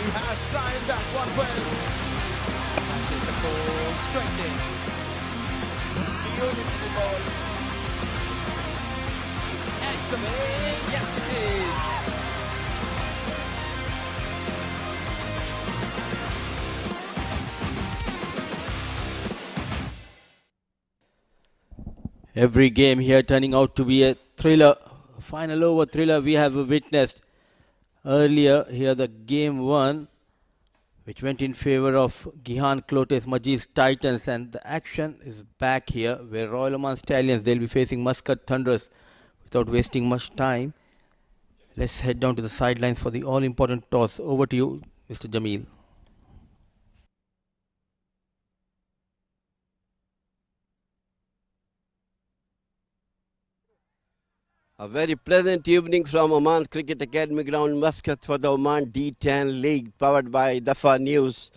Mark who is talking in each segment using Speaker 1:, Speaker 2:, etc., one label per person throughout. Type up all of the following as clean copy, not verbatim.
Speaker 1: He has timed that one well. That is the ball straight in. Beautiful ball. Edge the way. Yes, it is.
Speaker 2: Every game here turning out to be a thriller, final over thriller we have witnessed earlier here the game 1 which went in favor of Gihan Clotes Majid's Titans, and the action is back here where Royal Oman Stallions, they'll be facing Muscat Thunderers. Without wasting much time, let's head down to the sidelines for the all important toss. Over to you, Mr. Jameel.
Speaker 3: A very pleasant evening from Oman Cricket Academy ground, Muscat, for the Oman D10 League powered by Dafa News.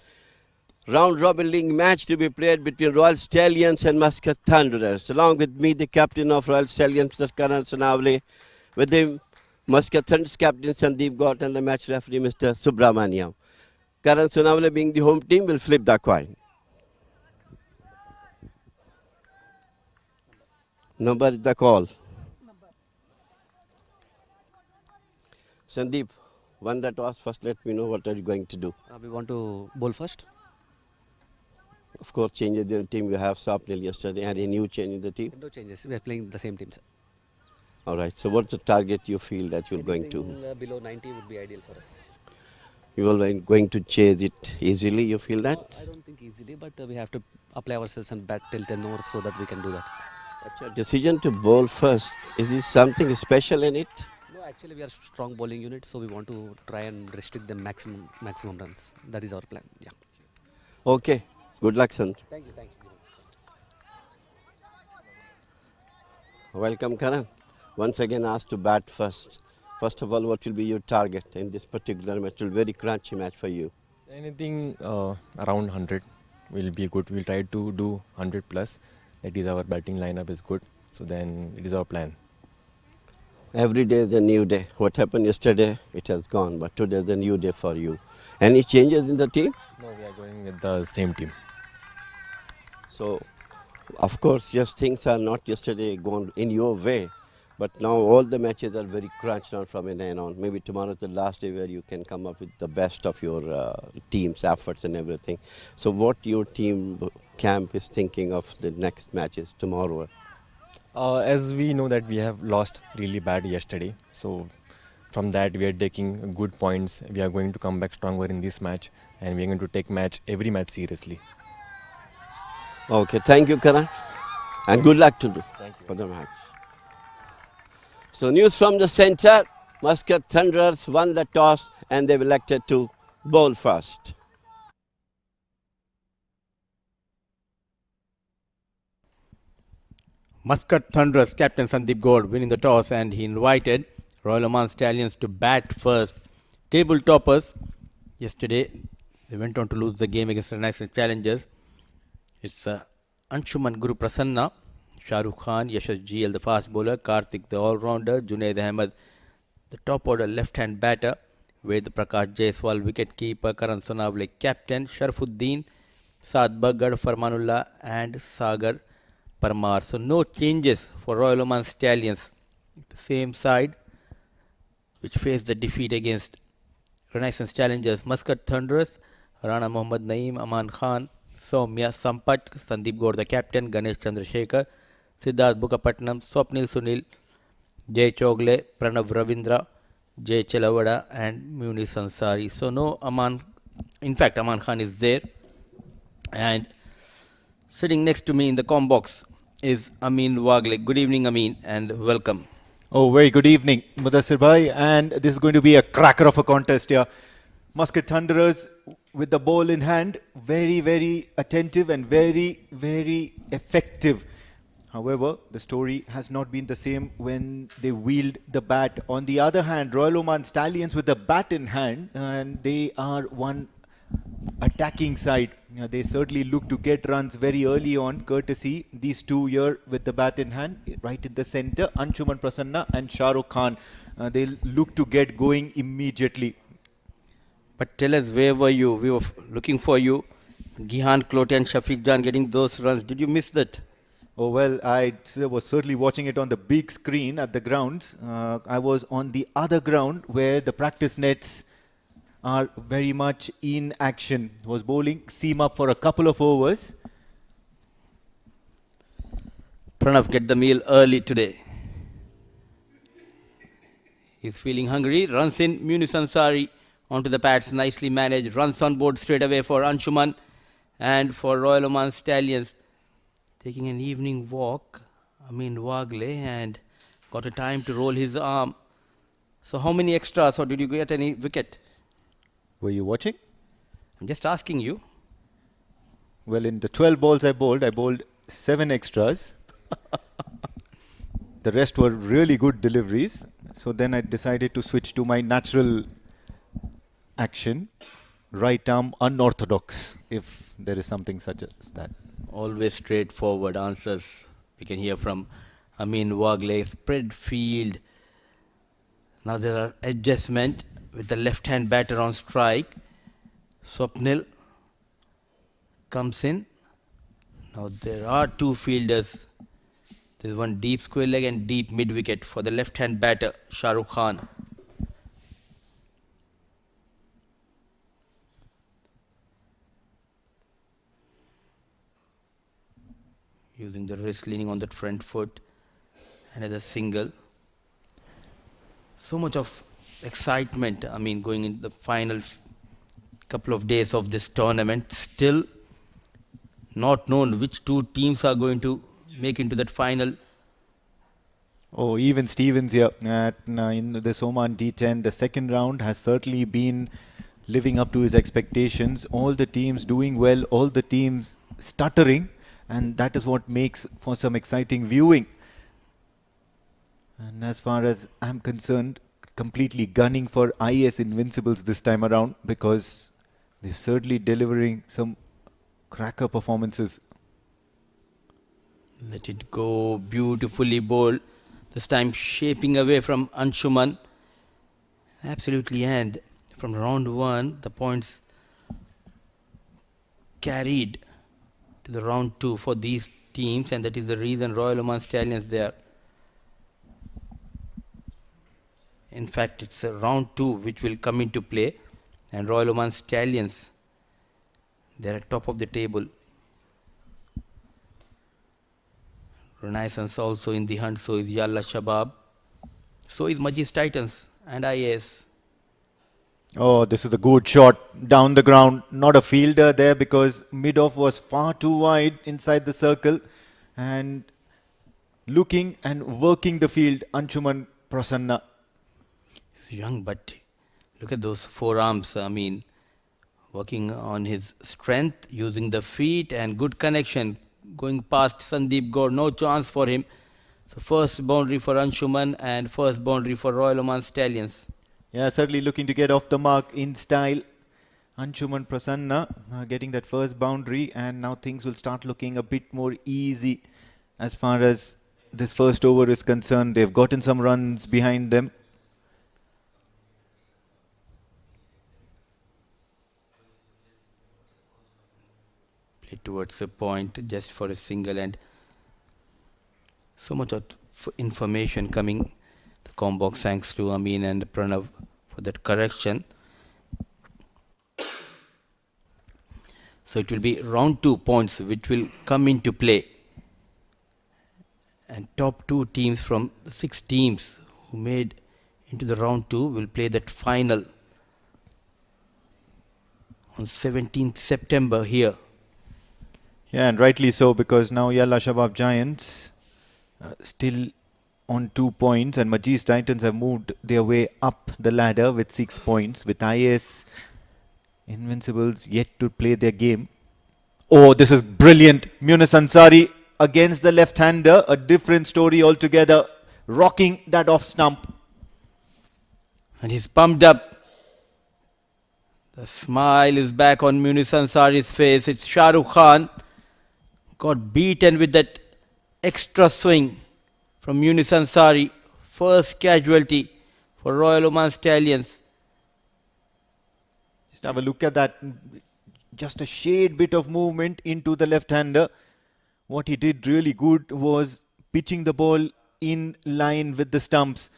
Speaker 3: Round Robin League match to be played between Royal Stallions and Muscat Thunderers. Along with me, the captain of Royal Stallions, Mr. Karan Sonavle. With him, Muscat Thunderers captain Sandeep Gott and the match referee, Mr. Subramaniam. Karan Sonavle, being the home team, will flip the coin. Number is the call. Sandeep, won the toss. First, let me know what are you going to do.
Speaker 4: We want to bowl first.
Speaker 3: Of course, changes the team. You have Swapnil yesterday. Any new change in the team?
Speaker 4: No changes. We are playing the same teams.
Speaker 3: All right. So, what's the target you feel that you're going to?
Speaker 4: Below 90 would be ideal for us.
Speaker 3: You are going to chase it easily. You feel that?
Speaker 4: I don't think easily, but we have to apply ourselves and bat till 10 overs so that we can do that.
Speaker 3: Achha, decision to bowl first. Is this something special in it?
Speaker 4: No, actually we are strong bowling unit, so we want to try and restrict the maximum runs. That is our plan. Yeah.
Speaker 3: Okay. Good luck, Sandeep.
Speaker 4: Thank you.
Speaker 3: Welcome, Karan. Once again asked to bat first. First of all, what will be your target in this particular match? It will be a very crunchy match for you.
Speaker 5: Anything around 100 will be good. We'll try to do 100 plus. That is our batting lineup is good. So then it is our plan.
Speaker 3: Every day is a new day. What happened yesterday, it has gone. But today is a new day for you. Any changes in the team?
Speaker 5: No, we are going with the same team.
Speaker 3: So, of course, yes, things are not yesterday gone in your way. But now all the matches are very crunched down from in and on. Maybe tomorrow is the last day where you can come up with the best of your team's efforts and everything. So what your team camp is thinking of the next matches tomorrow?
Speaker 5: As we know that we have lost really bad yesterday. So from that we are taking good points. We are going to come back stronger in this match. And we are going to take every match seriously.
Speaker 3: Okay, thank you, Karan. And good luck to you for the match. So news from the centre, Muscat Thunderers won the toss and they've elected to bowl first.
Speaker 2: Muscat Thunderers captain Sandeep Gott winning the toss, and he invited Royal Oman Stallions to bat first. Table toppers yesterday, they went on to lose the game against the national challengers. It's Anshuman Guru Prasanna, Shahrukh Yashash GL the fast bowler, Karthik the all-rounder, Junaid Ahmed the top order left-hand batter, Ved Prakash Jaiswal wicket keeper, Karan Sonavle captain, Sharafuddin, Saad Bagad, Farmanullah and Sagar Parmar. So no changes for Royal Oman Stallions. The same side which faced the defeat against Renaissance Challengers, Muscat Thunderers, Rana Mohammad Naeem, Aman Khan, Soumya Sampat, Sandeep Gott the captain, Ganesh Chandrasekhar, Siddharth Bukapatnam, Swapnil Sunil, Jay Chogle, Pranav Ravindra, Jay Chelavada and Munis Ansari. So no Aman, in fact Aman Khan is there, and sitting next to me in the comm box is Amin Wagle. Good evening, Amin, and welcome.
Speaker 6: Oh, very good evening, Mudassir Bhai, and this is going to be a cracker of a contest here. Muscat Thunderers with the ball in hand, very, very attentive and very, very effective. However, the story has not been the same when they wield the bat. On the other hand, Royal Oman Stallions with the bat in hand, and they are one attacking side. They certainly look to get runs very early on, courtesy these two here with the bat in hand, right in the center, Anshuman Prasanna and Shahrukh Khan. They'll look to get going immediately.
Speaker 2: But tell us, where were you? We were looking for you. Gihan, Klote and Shafiq Jan getting those runs. Did you miss that?
Speaker 6: Oh, well, I was certainly watching it on the big screen at the grounds. I was on the other ground where the practice nets are very much in action. Was bowling seam up for a couple of overs.
Speaker 2: Pranav get the meal early today. He's feeling hungry. Runs in. Munis Ansari onto the pads. Nicely managed. Runs on board straight away for Anshuman and for Royal Oman Stallions. Taking an evening walk. Amin Wagle and got a time to roll his arm. So how many extras, or did you get any wicket?
Speaker 6: Were you watching?
Speaker 2: I'm just asking you.
Speaker 6: Well, in the 12 balls I bowled 7 extras. The rest were really good deliveries. So then I decided to switch to my natural action. Right arm unorthodox, if there is something such as that.
Speaker 2: Always straightforward answers. We can hear from Amin Wagle. Spread field. Now there are adjustment with the left hand batter on strike. Swapnil comes in. Now there are 2 fielders. There's one deep square leg and deep mid wicket for the left hand batter, Shahrukh Khan. Using the wrist, leaning on that front foot. Another single. So much of excitement, I mean, going into the final couple of days of this tournament. Still not known which 2 teams are going to make into that final.
Speaker 6: Oh, even Stevens here in this Oman D10. The second round has certainly been living up to his expectations. All the teams doing well, all the teams stuttering. And that is what makes for some exciting viewing. And as far as I'm concerned, completely gunning for IS Invincibles this time around, because they're certainly delivering some cracker performances.
Speaker 2: Let it go. Beautifully bowled. This time shaping away from Anshuman. Absolutely, and from round 1, the points carried to the round 2 for these teams, and that is the reason Royal Oman Stallions there. In fact, it's a round 2 which will come into play, and Royal Oman Stallions, they're at top of the table. Renaissance also in the hunt, so is Yalla Shabab, so is Majlis Titans and IAS.
Speaker 6: Oh, this is a good shot down the ground. Not a fielder there because mid-off was far too wide inside the circle. And looking and working the field, Anshuman Prasanna.
Speaker 2: He's young, but look at those forearms. I mean, working on his strength, using the feet and good connection. Going past Sandeep Gaur, no chance for him. So first boundary for Anshuman and first boundary for Royal Oman Stallions.
Speaker 6: Yeah, certainly looking to get off the mark in style. Anshuman Prasanna getting that first boundary, and now things will start looking a bit more easy as far as this first over is concerned. They've gotten some runs behind them.
Speaker 2: Play towards the point just for a single, and so much of information coming the combox, thanks to Amin and Pranav for that correction. So it will be round 2 points which will come into play, and top 2 teams from the 6 teams who made into the round 2 will play that final on 17th September here.
Speaker 6: Yeah, and rightly so, because now Yalla Shabab Giants still on 2 points, and Majlis Titans have moved their way up the ladder with 6 points, with IS Invincibles yet to play their game. Oh, this is brilliant. Munis Ansari against the left-hander, a different story altogether, rocking that off stump.
Speaker 2: And he's pumped up. The smile is back on Munis Ansari's face. It's Shahrukh Khan. Got beaten with that extra swing from Munis Ansari. First casualty for Royal Oman Stallions.
Speaker 6: Just have a look at that. Just a shade bit of movement into the left-hander. What he did really good was pitching the ball in line with the stumps.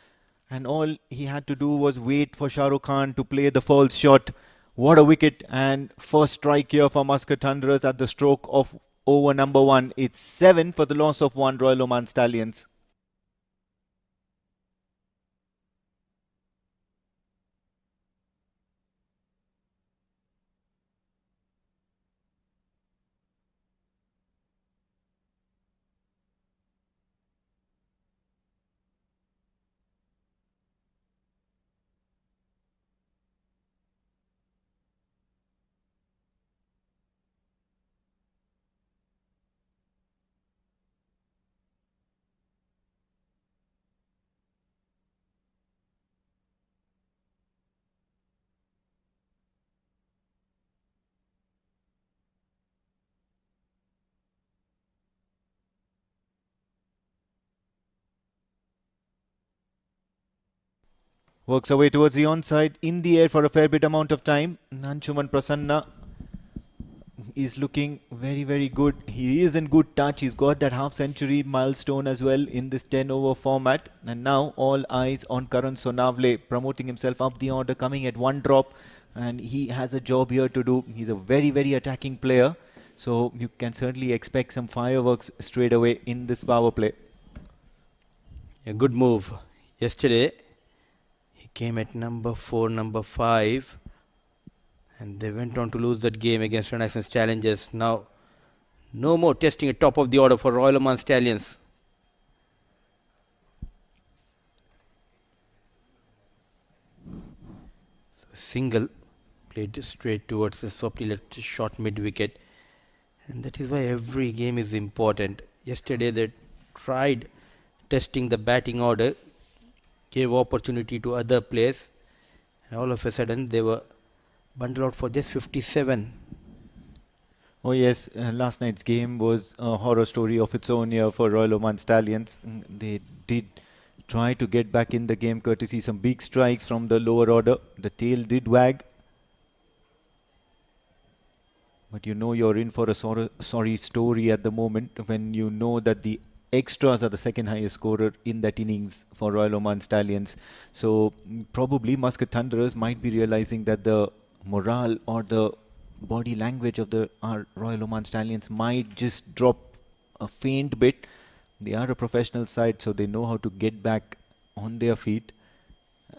Speaker 6: And all he had to do was wait for Shahrukh Khan to play the false shot. What a wicket, and first strike here for Muscat Thunderers at the stroke of over number 1. It's 7 for the loss of 1, Royal Oman Stallions. Works away towards the onside, in the air for a fair bit amount of time. Anshuman Prasanna is looking very, very good. He is in good touch. He's got that half-century milestone as well in this 10-over format. And now all eyes on Karan Sonavle, promoting himself up the order, coming at 1 drop. And he has a job here to do. He's a very, very attacking player. So you can certainly expect some fireworks straight away in this power play.
Speaker 2: A good move. Yesterday, he came at number 4, number 5. And they went on to lose that game against Renaissance Challengers. Now, no more testing at top of the order for Royal Oman Stallions. So single played straight towards the softly left short mid wicket. And that is why every game is important. Yesterday they tried testing the batting order, gave opportunity to other players. And all of a sudden they were bundle out for just 57.
Speaker 6: Oh yes, last night's game was a horror story of its own here for Royal Oman Stallions. They did try to get back in the game courtesy some big strikes from the lower order. The tail did wag. But you know you're in for a sorry story at the moment when you know that the extras are the second highest scorer in that innings for Royal Oman Stallions. So probably Muscat Thunderers might be realizing that the morale or the body language of the Royal Oman Stallions might just drop a faint bit. They are a professional side, so they know how to get back on their feet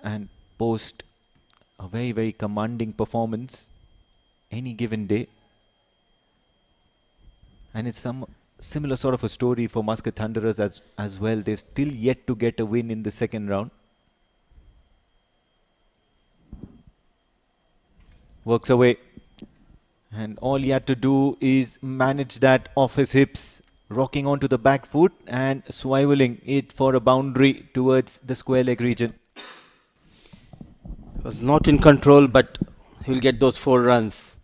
Speaker 6: and post a very, very commanding performance any given day. And it's some similar sort of a story for Muscat Thunderers as well. They've still yet to get a win in the second round. Works away. And all he had to do is manage that off his hips, rocking onto the back foot and swiveling it for a boundary towards the square leg region.
Speaker 2: Was not in control, but he will get those 4 runs.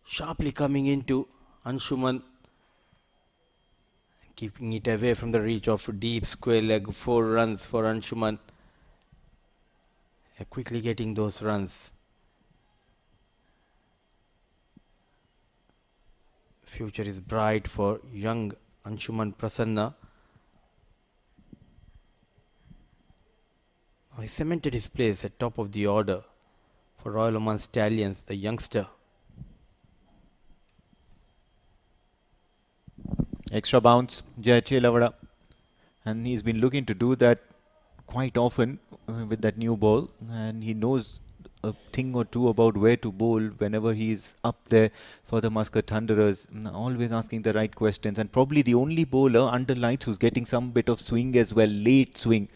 Speaker 2: Sharply coming into Anshuman, keeping it away from the reach of deep square leg. 4 runs for Anshuman. Quickly getting those runs. Future is bright for young Anshuman Prasanna. He cemented his place at top of the order for Royal Oman Stallions, the youngster.
Speaker 6: Extra bounce, Jai Chelavada. And he's been looking to do that quite often with that new ball. And he knows a thing or two about where to bowl whenever he's up there for the Muscat Thunderers. Always asking the right questions. And probably the only bowler under lights who's getting some bit of swing as well, late swing.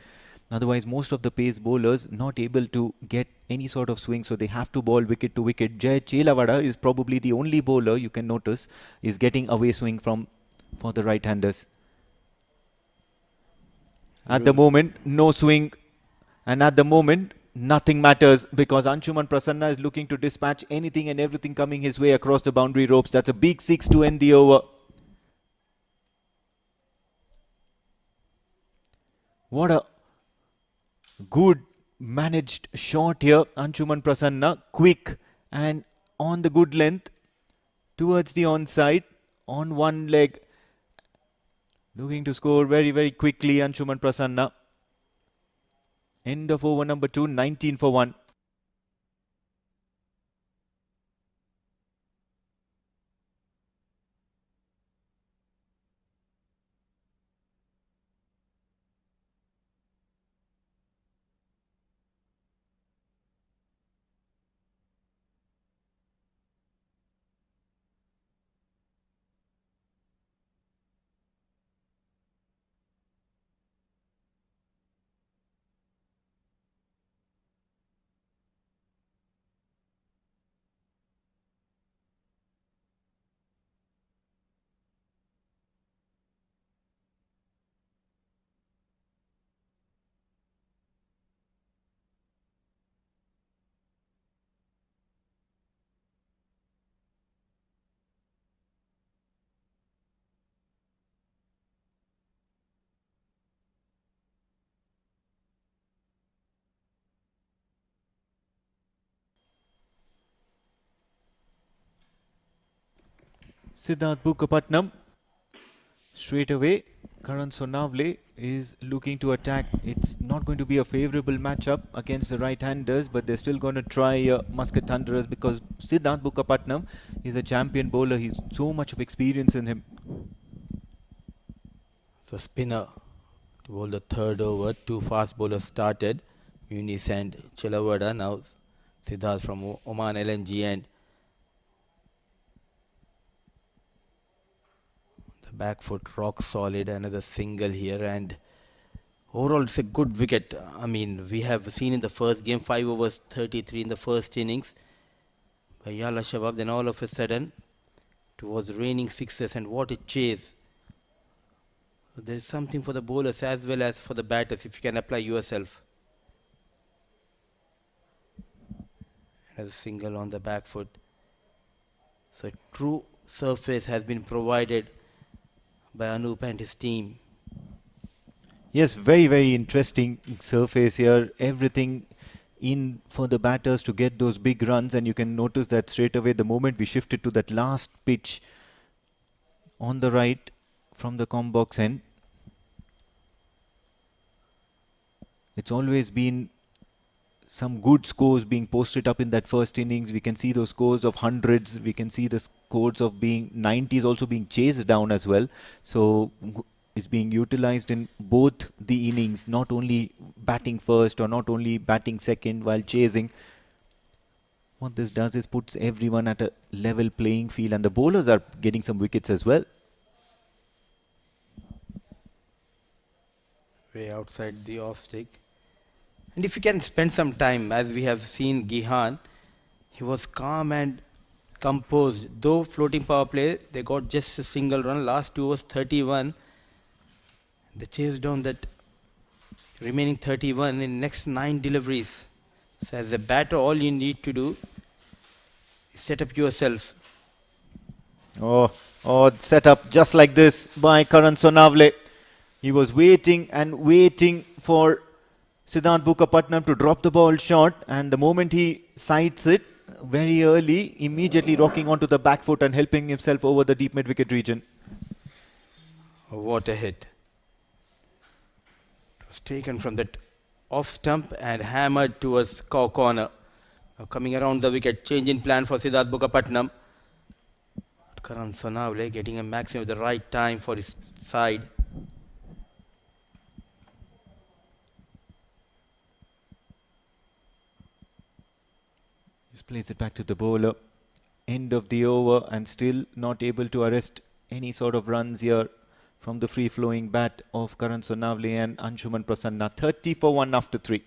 Speaker 6: Otherwise, most of the pace bowlers not able to get any sort of swing, so they have to bowl wicket to wicket. Jai Chelavada is probably the only bowler you can notice is getting away swing for the right-handers. At the moment, no swing. And at the moment, nothing matters because Anshuman Prasanna is looking to dispatch anything and everything coming his way across the boundary ropes. That's a big 6 to end the over. What a good managed shot here. Anshuman Prasanna, quick and on the good length towards the onside on one leg. Looking to score very, very quickly, Anshuman Prasanna. End of over number 2, 19 for 1. Siddharth Bukapatnam. Straight away, Karan Sonavle is looking to attack. It's not going to be a favourable matchup against the right-handers, but they're still going to try Muscat Thunderers because Siddharth Bukapatnam is a champion bowler. He's so much of experience in him.
Speaker 2: So spinner to bowl the third over. Two fast bowlers started. Munis and Chilavada. Now Siddharth from Oman LNG and the back foot rock solid. Another single here, and overall it's a good wicket. I mean, we have seen in the first game 5 overs 33 in the first innings by Yala Shabab. Then all of a sudden it was raining sixes, and what a chase. There's something for the bowlers as well as for the batters if you can apply yourself. Another single on the back foot. So true surface has been provided by Anup and his team.
Speaker 6: Yes, very, very interesting surface here. Everything in for the batters to get those big runs, and you can notice that straight away the moment we shifted to that last pitch on the right from the Combox end. It's always been some good scores being posted up in that first innings. We can see those scores of hundreds. We can see the scores of being 90s also being chased down as well. So it's being utilized in both the innings, not only batting first or not only batting second while chasing. What this does is puts everyone at a level playing field, and the bowlers are getting some wickets as well.
Speaker 2: Way outside the off stick. And if you can spend some time, as we have seen Gihan, he was calm and composed. Though floating power play, they got just a single run. Last 2 overs 31. They chased down that remaining 31 in next 9 deliveries. So as a batter, all you need to do is set up yourself.
Speaker 6: Oh, set up just like this by Karan Sonavle. He was waiting and waiting for Siddharth Bukapatnam to drop the ball short, and the moment he sights it very early, immediately rocking onto the back foot and helping himself over the deep mid-wicket region.
Speaker 2: What a hit. It was taken from that off stump and hammered towards corner. Now coming around the wicket, change in plan for Siddharth Bukapatnam. Karan Sonavle getting a maximum at the right time for his side.
Speaker 6: Just plays it back to the bowler. End of the over, and still not able to arrest any sort of runs here from the free-flowing bat of Karan Sonavle and Anshuman Prasanna. 30 for 1 after 3.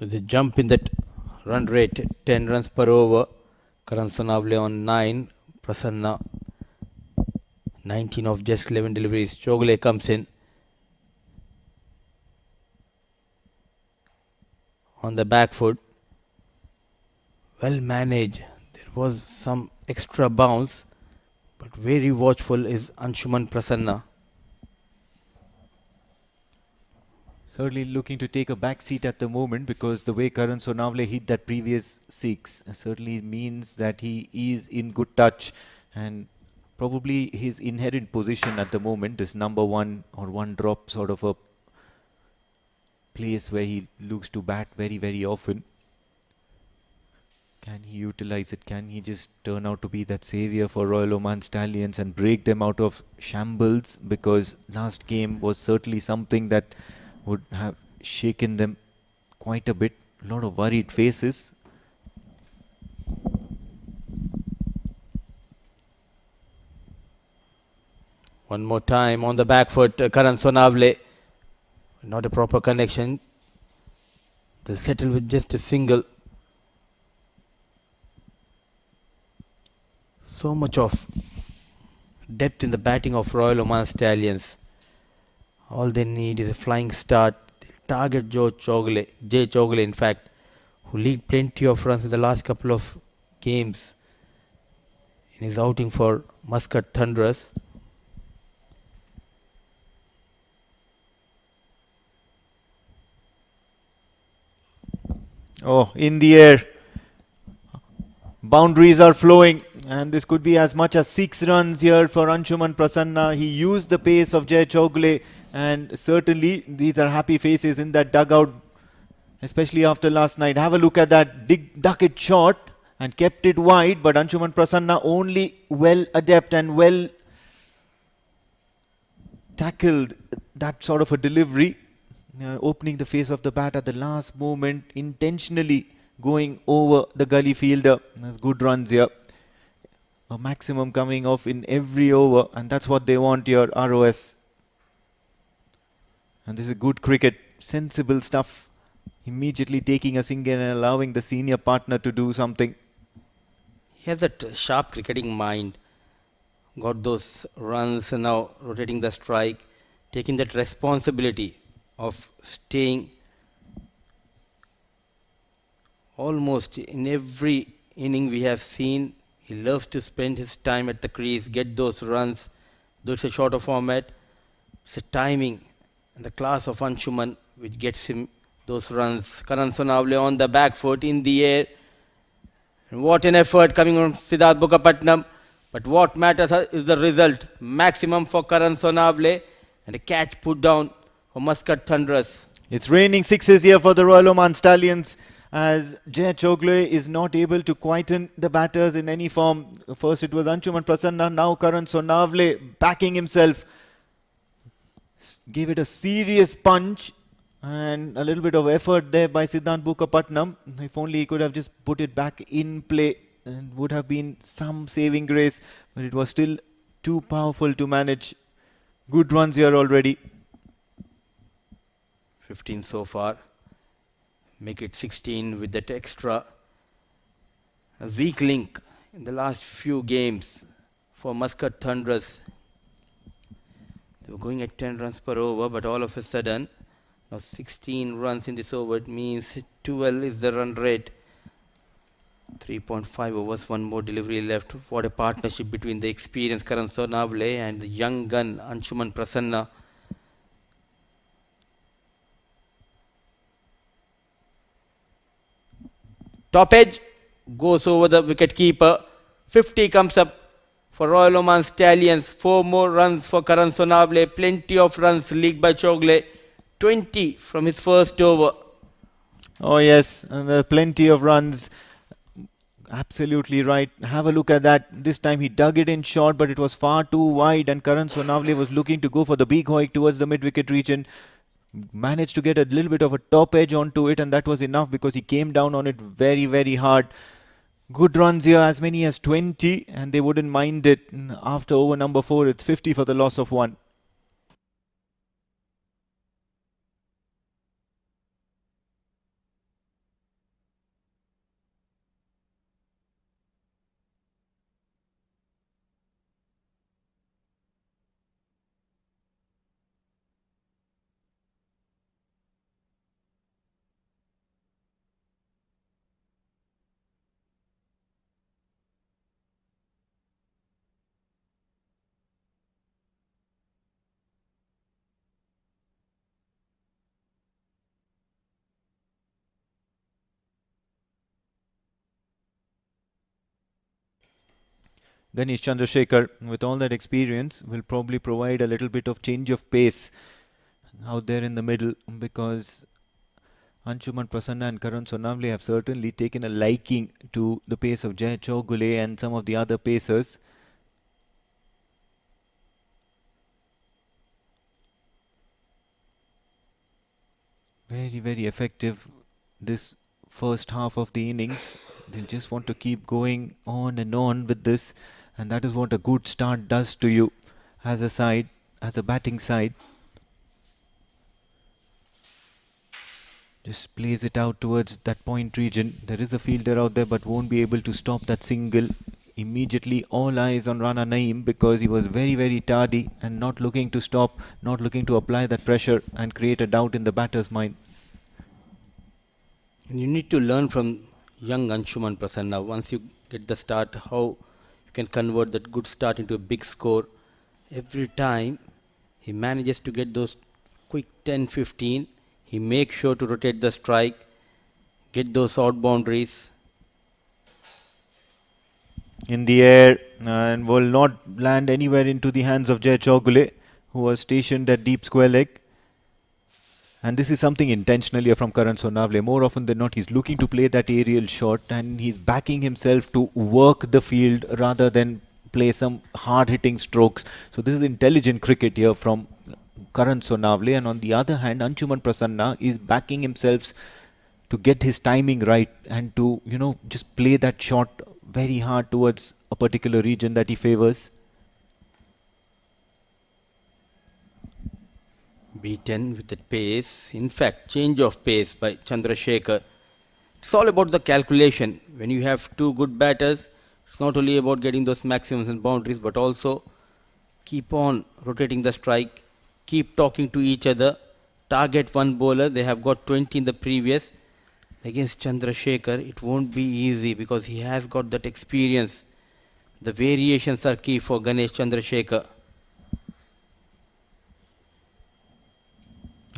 Speaker 2: With a jump in that run rate, 10 runs per over. Karan Sonavle on 9. Prasanna 19 of just 11 deliveries. Chogle comes in on the back foot. Well managed. There was some extra bounce, but very watchful is Anshuman Prasanna.
Speaker 6: Certainly looking to take a back seat at the moment, because the way Karan Sonavle hit that previous 6 certainly means that he is in good touch, and probably his inherent position at the moment is number 1 or 1 drop sort of a place where he looks to bat very, very often. Can he utilize it? Can he just turn out to be that savior for Royal Oman Stallions and break them out of shambles? Because last game was certainly something that would have shaken them quite a bit. A lot of worried faces.
Speaker 2: One more time on the back foot, Karan Sonavle. Not a proper connection. They'll settle with just a single. So much of depth in the batting of Royal Oman Stallions. All they need is a flying start. They'll target Jay Chogle in fact, who lead plenty of runs in the last couple of games in his outing for Muscat Thunderers.
Speaker 6: Oh, in the air. Boundaries are flowing, and this could be as much as 6 runs here for Anshuman Prasanna. He used the pace of Jay Chogle, and certainly these are happy faces in that dugout, especially after last night. Have a look at that ducket shot and kept it wide, but Anshuman Prasanna only well adept and well tackled that sort of a delivery, opening the face of the bat at the last moment, intentionally going over the gully fielder. That's good runs here. A maximum coming off in every over, and that's what they want here, ROS. And this is good cricket, sensible stuff. Immediately taking a single and allowing the senior partner to do something.
Speaker 2: He has that sharp cricketing mind. Got those runs, now rotating the strike, taking that responsibility of staying almost in every inning we have seen. He loves to spend his time at the crease, get those runs. Though it's a shorter format, it's a timing and the class of Anshuman which gets him those runs. Karan Sonavle on the back foot, in the air. And what an effort coming from Siddharth Bukapatnam. But what matters is the result. Maximum for Karan Sonavle and a catch put down for Muscat Thunderers.
Speaker 6: It's raining sixes here for the Royal Oman Stallions, as Jay Chogle is not able to quieten the batters in any form. First it was Anshuman Prasanna, now Karan Sonavle backing himself. Gave it a serious punch and a little bit of effort there by Siddharth Bukapatnam. If only he could have just put it back in play, and would have been some saving grace, but it was still too powerful to manage. Good runs here already.
Speaker 2: 15 so far. Make it 16 with that extra. A weak link in the last few games for Muscat Thunderers. They were going at 10 runs per over, but all of a sudden, now 16 runs in this over. It means 12 is the run rate. 3.5 overs, one more delivery left. What a partnership between the experienced Karan Sonavle and the young gun Anshuman Prasanna. Top edge goes over the wicket keeper. 50 comes up for Royal Oman Stallions. 4 more runs for Karan Sonavle. Plenty of runs leaked by Chogle. 20 from his first over.
Speaker 6: Oh yes, and there are plenty of runs. Absolutely right. Have a look at that. This time he dug it in short, but it was far too wide, and Karan Sonavle was looking to go for the big hoik towards the mid-wicket region. Managed to get a little bit of a top edge onto it, and that was enough because he came down on it very, very hard. Good runs here, as many as 20, and they wouldn't mind it. After over number 4, it's 50 for the loss of 1. Ganesh Chandrasekhar, with all that experience, will probably provide a little bit of change of pace out there in the middle, because Anshuman Prasanna and Karan Sonavle have certainly taken a liking to the pace of Jay Chaugule and some of the other pacers. Very, very effective this first half of the innings. They'll just want to keep going on and on with this, and that is what a good start does to you as a side, as a batting side. Just plays it out towards that point region. There is a fielder out there but won't be able to stop that single. Immediately all eyes on Rana Naeem, because he was very, very tardy and not looking to stop, not looking to apply that pressure and create a doubt in the batter's mind.
Speaker 2: You need to learn from young Anshuman Prasanna. Once you get the start, how you can convert that good start into a big score. Every time he manages to get those quick 10-15, he makes sure to rotate the strike, get those out boundaries.
Speaker 6: In the air, and will not land anywhere into the hands of Jay Chaugule, who was stationed at deep square leg. And this is something intentionally from Karan Sonavle. More often than not, he's looking to play that aerial shot and he's backing himself to work the field rather than play some hard-hitting strokes. So this is intelligent cricket here from Karan Sonavle. And on the other hand, Anshuman Prasanna is backing himself to get his timing right and to, just play that shot very hard towards a particular region that he favors.
Speaker 2: Beaten with the pace. In fact, change of pace by Chandrasekhar. It's all about the calculation. When you have two good batters, it's not only about getting those maximums and boundaries, but also keep on rotating the strike, keep talking to each other, target one bowler. They have got 20 in the previous. Against Chandrasekhar, it won't be easy because he has got that experience. The variations are key for Ganesh Chandrasekhar.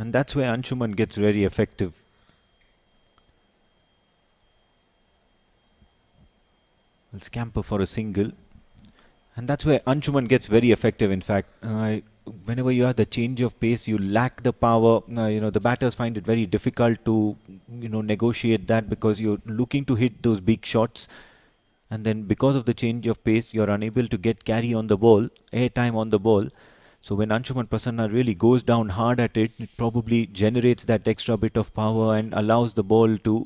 Speaker 6: And that's where Anshuman gets very effective. Will scamper for a single. And that's where Anshuman gets very effective. In fact, whenever you have the change of pace, you lack the power. The batters find it very difficult to, negotiate that, because you're looking to hit those big shots. And then because of the change of pace, you're unable to get carry on the ball, air time on the ball. So when Anshuman Prasanna really goes down hard at it, it probably generates that extra bit of power and allows the ball to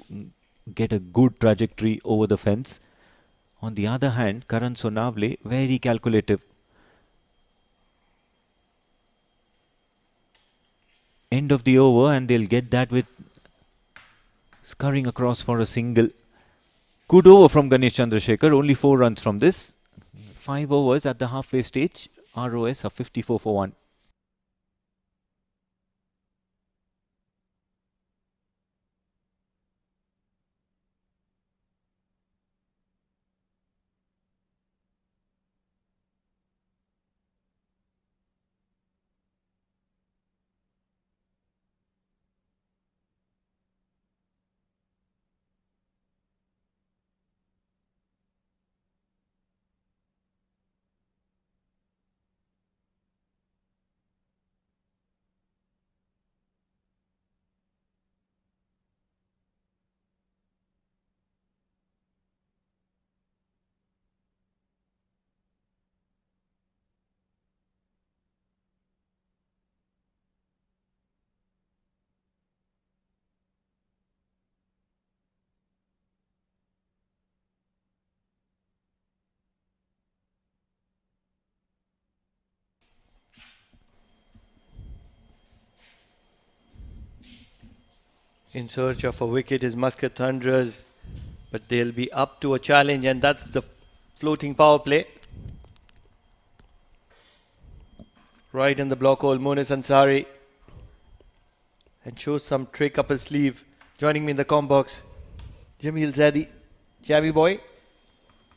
Speaker 6: get a good trajectory over the fence. On the other hand, Karan Sonavle, very calculative. End of the over, and they'll get that with scurrying across for a single. Good over from Ganesh Chandrasekhar, only 4 runs from this. 5 overs at the halfway stage, ROS of 54 for 1.
Speaker 7: In search of a wicket is Muscat Thunderers, but they'll be up to a challenge, and that's the floating power play. Right in the block hole, Monis Ansari, and shows some trick up his sleeve. Joining me in the comm box, Jamil Zadi, Jabby boy.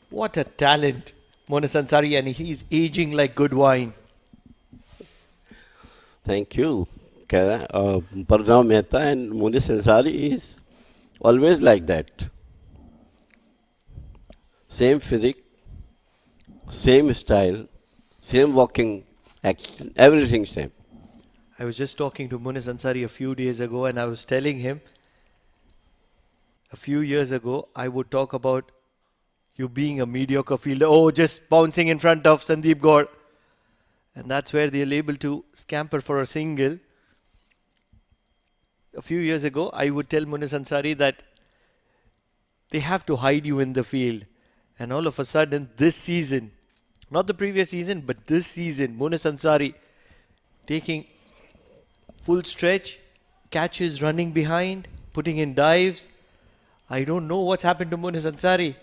Speaker 7: What a talent, Monis Ansari, and he's aging like good wine.
Speaker 3: Thank you. Parnav Mehta and Munis Ansari is always like that. Same physique, Same style, same walking action, everything same.
Speaker 7: I was just talking to Munis Ansari a few days ago and I was telling him a few years ago I would talk about you being a mediocre fielder. Oh, just bouncing in front of Sandeep Gaur. And that's where they're able to scamper for a single. A few years ago, I would tell Munis Ansari that they have to hide you in the field. And all of a sudden, this season, not the previous season, but this season, Munis Ansari taking full stretch, catches running behind, putting in dives. I don't know what's happened to Munis Ansari.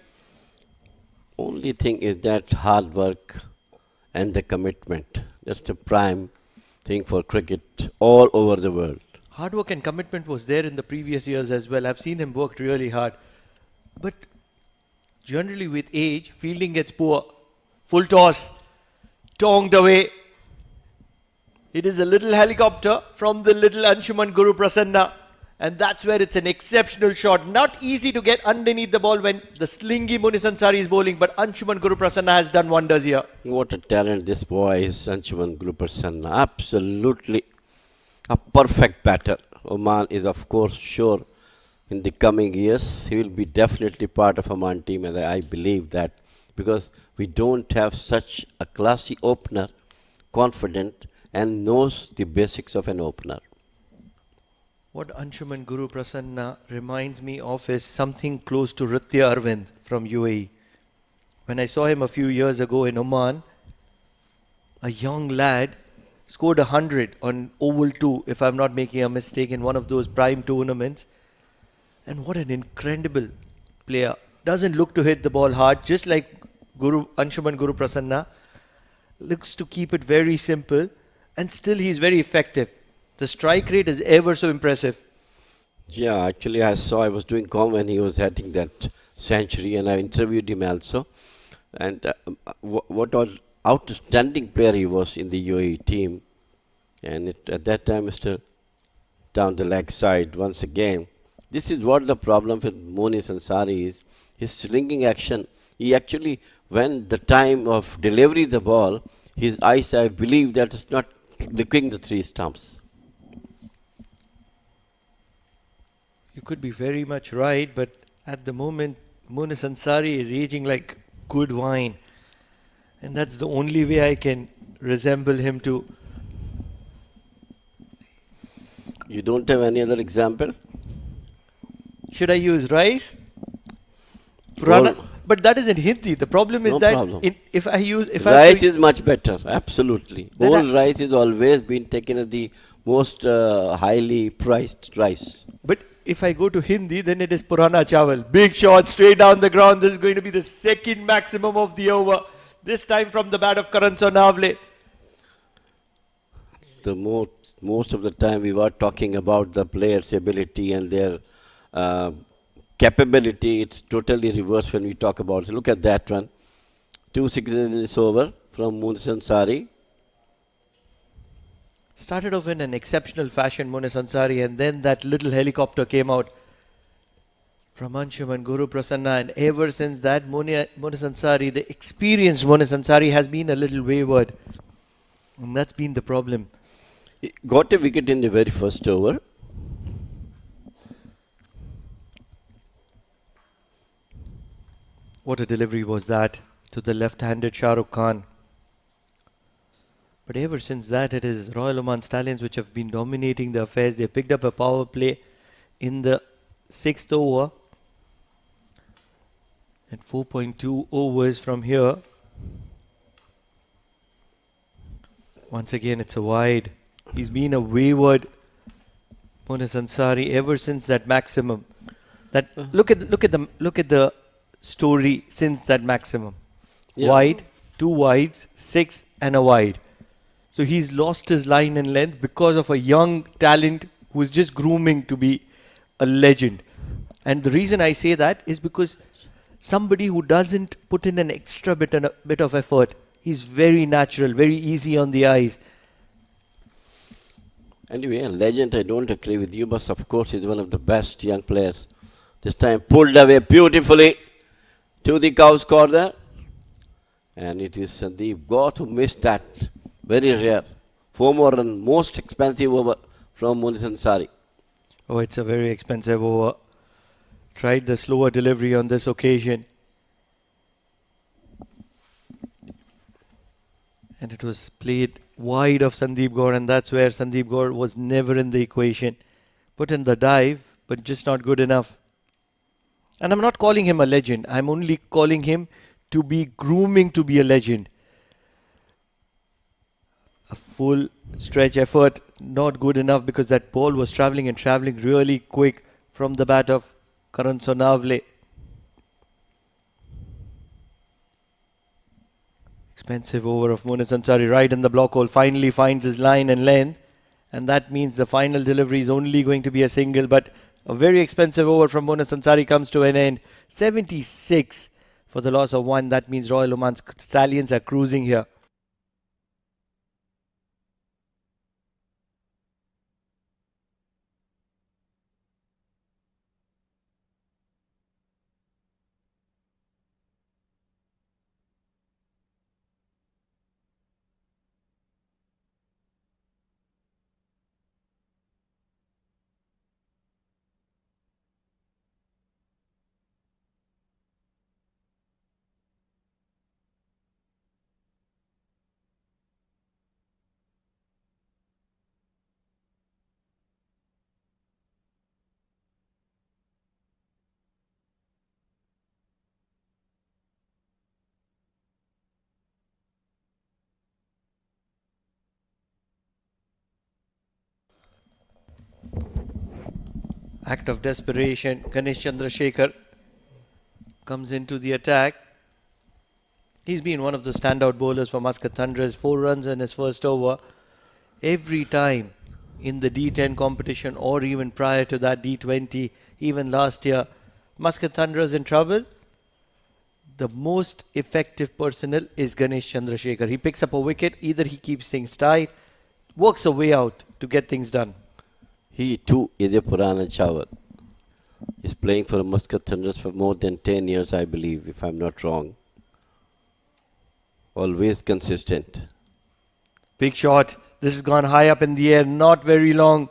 Speaker 3: Only thing is that hard work and the commitment. That's the prime thing for cricket all over the world.
Speaker 7: Hard work and commitment was there in the previous years as well. I've seen him work really hard. But generally with age, fielding gets poor. Full toss, tonged away. It is a little helicopter from the little Anshuman Guru Prasanna. And that's where it's an exceptional shot. Not easy to get underneath the ball when the slingy Munis Ansari is bowling, but Anshuman Guru Prasanna has done wonders here.
Speaker 3: What a talent this boy is, Anshuman Guru Prasanna. Absolutely a perfect batter. Oman is of course sure in the coming years he will be definitely part of Oman team, and I believe that because we don't have such a classy opener, confident and knows the basics of an opener.
Speaker 7: What Anshuman Guru Prasanna reminds me of is something close to Ritya Arvind from UAE. When I saw him a few years ago in Oman, a young lad scored 100 on Oval 2, if I'm not making a mistake, in one of those prime tournaments. And what an incredible player. Doesn't look to hit the ball hard, just like Anshuman Guru Prasanna. Looks to keep it very simple, and still he's very effective. The strike rate is ever so impressive.
Speaker 3: Yeah, actually I was doing com when he was hitting that century, and I interviewed him also. And what an outstanding player he was in the UAE team. And at that time, Mr. Down the leg side once again. This is what the problem with Munis Ansari is. His slinging action. He actually, when the time of delivery the ball, his eyes, I believe, that is not looking the three stumps.
Speaker 7: You could be very much right, but at the moment, Munis Ansari is aging like good wine. And that's the only way I can resemble him to.
Speaker 3: You don't have any other example?
Speaker 7: Should I use rice? Purana? But that is in Hindi. The problem is
Speaker 3: No
Speaker 7: that
Speaker 3: problem.
Speaker 7: if I use...
Speaker 3: Rice is much better, absolutely.
Speaker 7: Then
Speaker 3: Whole rice has always been taken as the most highly priced rice.
Speaker 7: But if I go to Hindi, then it is Purana Chawal. Big shot straight down the ground. This is going to be the second maximum of the over. This time from the bat of Karan Sonavle.
Speaker 3: Most of the time we were talking about the players' ability and their capability. It's totally reversed when we talk about it. Look at that one. 2 sixes in this over from Munis Ansari.
Speaker 7: Started off in an exceptional fashion, Munis Ansari, and then that little helicopter came out from Anshuman Guru Prasanna, and ever since that, Munis Ansari, the experienced Munis Ansari, has been a little wayward, and that's been the problem.
Speaker 3: He got a wicket in the very first over.
Speaker 7: What a delivery was that to the left-handed Shahrukh Khan. But ever since that, it is Royal Oman Stallions which have been dominating the affairs. They picked up a power play in the 6th over. And 4.2 overs from here. Once again, it's a wide. He's been a wayward Munis Ansari ever since that maximum. That look at the story since that maximum.
Speaker 3: Yeah.
Speaker 7: Wide, 2 wides, 6 and a wide. So he's lost his line and length because of a young talent who is just grooming to be a legend. And the reason I say that is because somebody who doesn't put in an extra bit of effort, he's very natural, very easy on the eyes.
Speaker 3: Anyway, a legend, I don't agree with you, but of course he's one of the best young players. This time pulled away beautifully to the cow's corner. And it is Sandeep Gaur who missed that. Very rare. 4 more run, most expensive over from Munis Ansari.
Speaker 7: Oh, it's a very expensive over. Tried the slower delivery on this occasion. And it was played wide of Sandeep Gaur, and that's where Sandeep Gaur was never in the equation. Put in the dive, but just not good enough. And I'm not calling him a legend. I'm only calling him to be grooming to be a legend. A full stretch effort, not good enough because that ball was travelling and travelling really quick from the bat of Karan Sonavle. Expensive over of Munis Ansari right in the block hole. Finally finds his line and length. And that means the final delivery is only going to be a single. But a very expensive over from Munis Ansari comes to an end. 76 for the loss of 1. That means Royal Oman Stallions are cruising here. Act of desperation. Ganesh Chandrasekhar comes into the attack. He's been one of the standout bowlers for Muscat Thunderers. 4 runs in his first over. Every time in the D10 competition or even prior to that D20, even last year, Muscat Thunderers in trouble. The most effective personnel is Ganesh Chandrasekhar. He picks up a wicket. Either he keeps things tight, works a way out to get things done.
Speaker 3: He too is a Purana Chawal. He's playing for Muscat Thunderers for more than 10 years, I believe, if I'm not wrong. Always consistent.
Speaker 7: Big shot. This has gone high up in the air, not very long.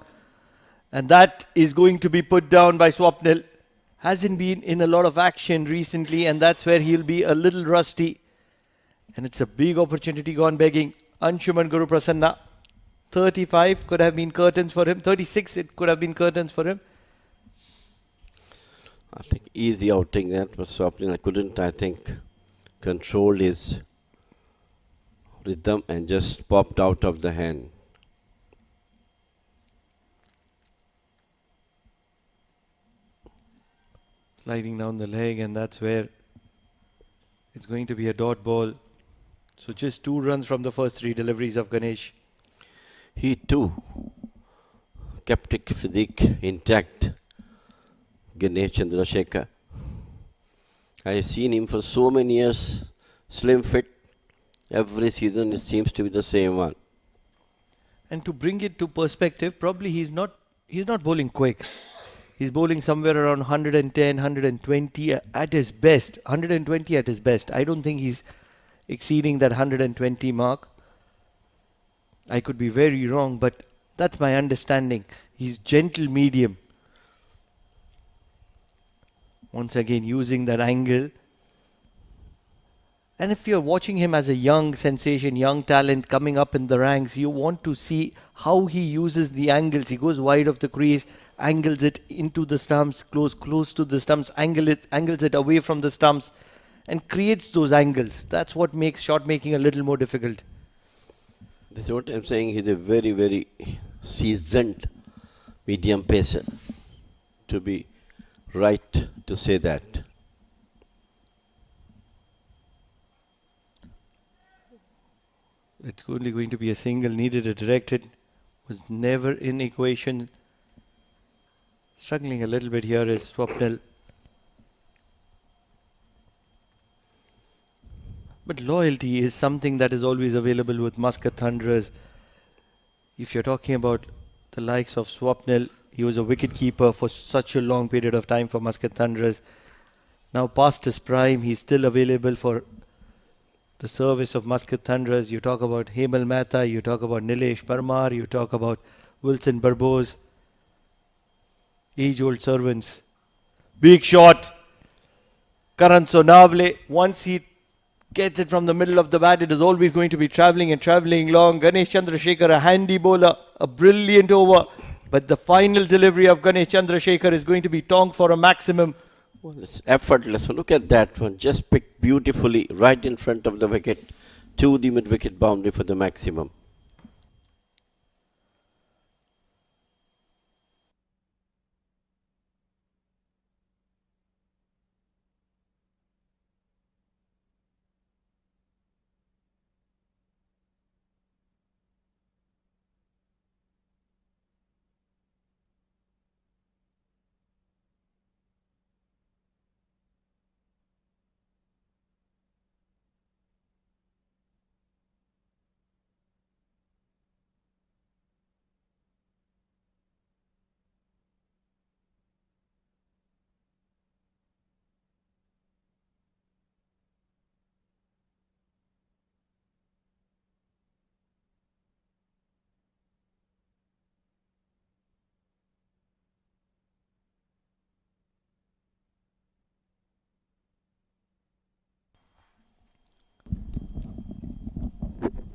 Speaker 7: And that is going to be put down by Swapnil. Hasn't been in a lot of action recently, and that's where he'll be a little rusty. And it's a big opportunity gone begging. Anshuman Guru Prasanna. 35 could have been curtains for him. 36 it could have been curtains for him.
Speaker 3: I think easy outing that was Swapnil. I couldn't, I think, control his rhythm and just popped out of the hand.
Speaker 7: Sliding down the leg, and that's where it's going to be a dot ball. So just 2 runs from the first 3 deliveries of Ganesh.
Speaker 3: He too kept his physique intact. Ganesh Chandrasekhar. I have seen him for so many years, slim fit. Every season it seems to be the same one.
Speaker 7: And to bring it to perspective, probably he's not bowling quick. He's bowling somewhere around 110, 120 at his best. 120 at his best. I don't think he's exceeding that 120 mark. I could be very wrong, but that's my understanding. He's gentle medium. Once again, using that angle. And if you're watching him as a young sensation, young talent coming up in the ranks, you want to see how he uses the angles. He goes wide of the crease, angles it into the stumps, close to the stumps, angles it away from the stumps, and creates those angles. That's what makes shot making a little more difficult.
Speaker 3: This is what I'm saying. He's a very, very seasoned medium pacer. To be right to say that.
Speaker 7: It's only going to be a single, needed a direct hit. Was never in equation. Struggling a little bit here is Swapnil. But loyalty is something that is always available with Muscat Thunderers. If you're talking about the likes of Swapnil, he was a wicket keeper for such a long period of time for Muscat Thunderers. Now past his prime, he's still available for the service of Muscat Thunderers. You talk about Hemal Mehta, you talk about Nilesh Parmar, you talk about Wilson Barbose, age-old servants. Big shot. Karan Sonavle, once he gets it from the middle of the bat, it is always going to be travelling and travelling long. Ganesh Chandrasekhar, a handy bowler, a brilliant over. But the final delivery of Ganesh Chandrasekhar is going to be tonked for a maximum.
Speaker 3: Well, it's effortless. Look at that one. Just picked beautifully right in front of the wicket to the mid-wicket boundary for the maximum.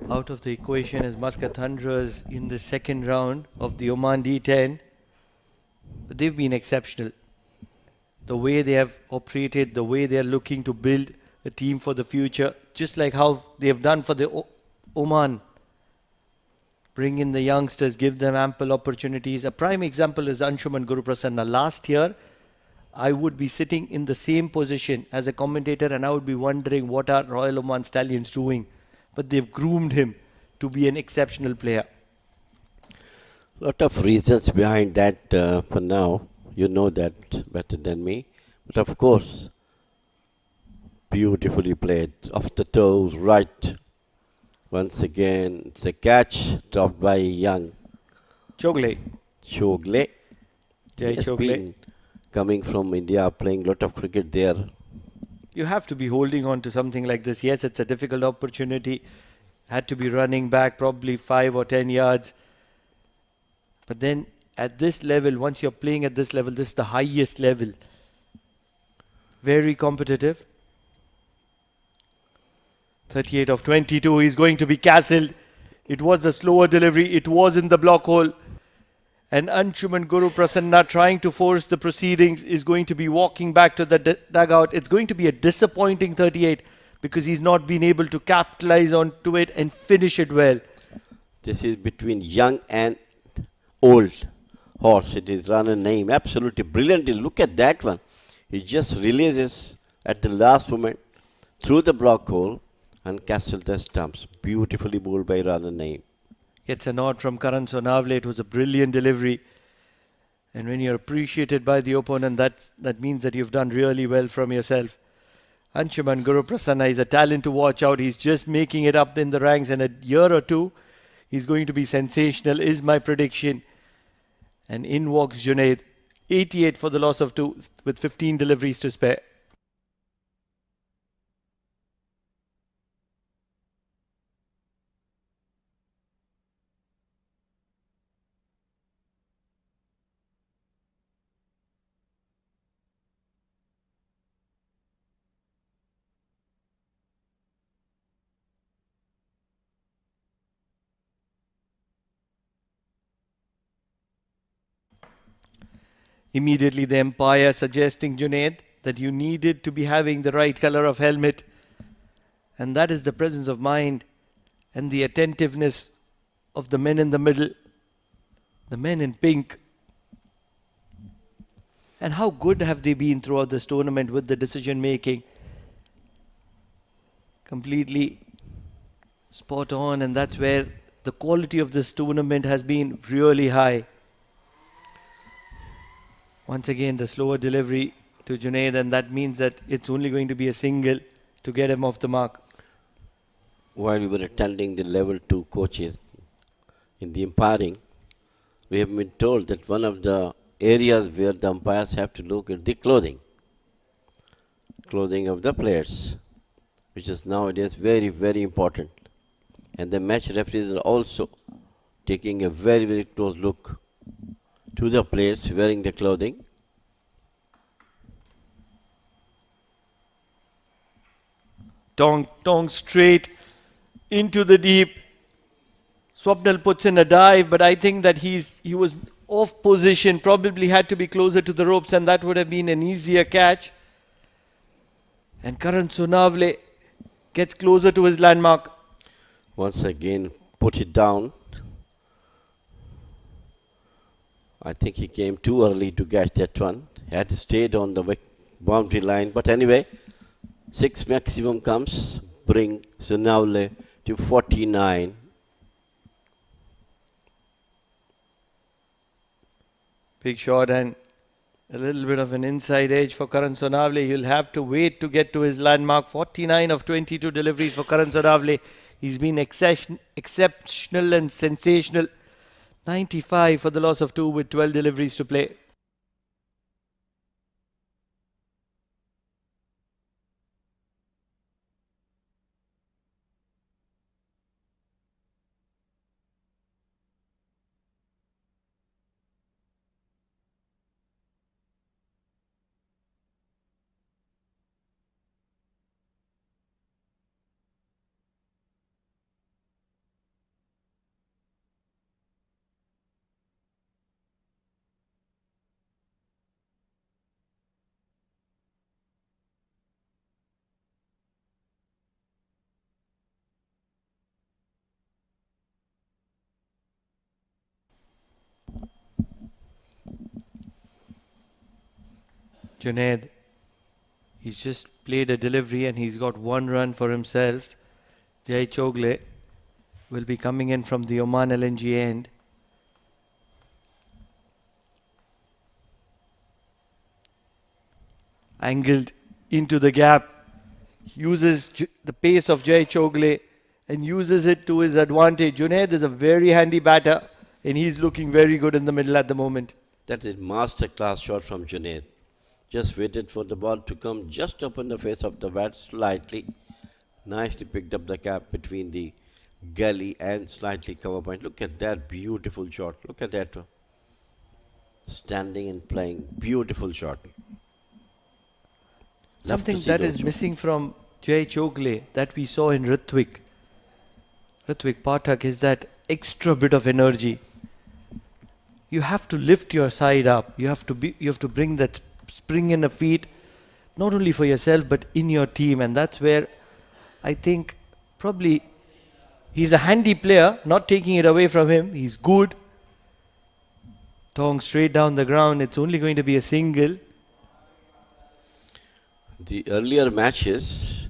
Speaker 7: Out of the equation is Muscat Thunderers in the second round of the Oman D10. But they've been exceptional. The way they have operated, the way they are looking to build a team for the future, just like how they have done for the Oman. Bring in the youngsters, give them ample opportunities. A prime example is Anshuman Guruprasanna. Last year, I would be sitting in the same position as a commentator and I would be wondering what are Royal Oman Stallions doing. But they've groomed him to be an exceptional player.
Speaker 3: Lot of reasons behind that for now. You know that better than me. But of course, beautifully played. Off the toes, right. Once again, it's a catch dropped by young
Speaker 7: Chogle.
Speaker 3: Chogle.
Speaker 7: Jai
Speaker 3: He has
Speaker 7: Chogle.
Speaker 3: been coming from India, playing lot of cricket there.
Speaker 7: You have to be holding on to something like this. Yes, it's a difficult opportunity. Had to be running back probably 5 or 10 yards. But then at this level, once you're playing at this level, this is the highest level. Very competitive. 38 of 22. He's going to be castled. It was the slower delivery. It was in the block hole. And Anshuman Guruprasanna, trying to force the proceedings, is going to be walking back to the dugout. It's going to be a disappointing 38 because he's not been able to capitalize onto it and finish it well.
Speaker 3: This is between young and old horse. It is run a name. Absolutely brilliantly. Look at that one. He just releases at the last moment through the block hole and castles the stumps. Beautifully bowled by Rana Naeem.
Speaker 7: Gets a nod from Karan Sonavle. It was a brilliant delivery. And when you're appreciated by the opponent, that means that you've done really well from yourself. Anshuman Guruprasanna is a talent to watch out. He's just making it up in the ranks. In a year or two, he's going to be sensational, is my prediction. And in walks Junaid. 88 for the loss of 2 with 15 deliveries to spare. Immediately the umpire suggesting Junaid that you needed to be having the right color of helmet. And that is the presence of mind and the attentiveness of the men in the middle, the men in pink. And how good have they been throughout this tournament with the decision making? Completely spot on, and that's where the quality of this tournament has been really high. Once again, the slower delivery to Junaid, and that means that it's only going to be a single to get him off the mark.
Speaker 3: While we were attending the level 2 coaches in the umpiring, we have been told that one of the areas where the umpires have to look at the clothing of the players. which is nowadays very, very important. And the match referees are also taking a very, very close look to the players wearing the clothing.
Speaker 7: Tong straight into the deep. Swapnil puts in a dive, but I think that he was off position, probably had to be closer to the ropes, and that would have been an easier catch. And Karan Sonavle gets closer to his landmark.
Speaker 3: Once again, put it down. I think he came too early to catch that one. He had stayed on the boundary line. But anyway, 6 maximum comes, bring Sonavle to 49.
Speaker 7: Big shot and a little bit of an inside edge for Karan Sonavle. He'll have to wait to get to his landmark. 49 of 22 deliveries for Karan Sonavle. He's been exceptional and sensational. 95 for the loss of 2 with 12 deliveries to play. Junaid, he's just played a delivery and he's got 1 run for himself. Jai Chogle will be coming in from the Oman LNG end. Angled into the gap. Uses the pace of Jai Chogle and uses it to his advantage. Junaid is a very handy batter and he's looking very good in the middle at the moment.
Speaker 3: That is master class shot from Junaid. Just waited for the ball to come just up on the face of the bat slightly. Nicely picked up the gap between the gully and slightly cover point. Look at that beautiful shot. Look at that. Standing and playing. Beautiful shot.
Speaker 7: Something that is missing from Jai Chogle that we saw in Ritwik Pathak is that extra bit of energy. You have to lift your side up. You have to bring that spring in the feet, not only for yourself but in your team, and that's where I think probably he's a handy player, not taking it away from him. He's good. Tong straight down the ground. It's only going to be a single.
Speaker 3: The earlier matches,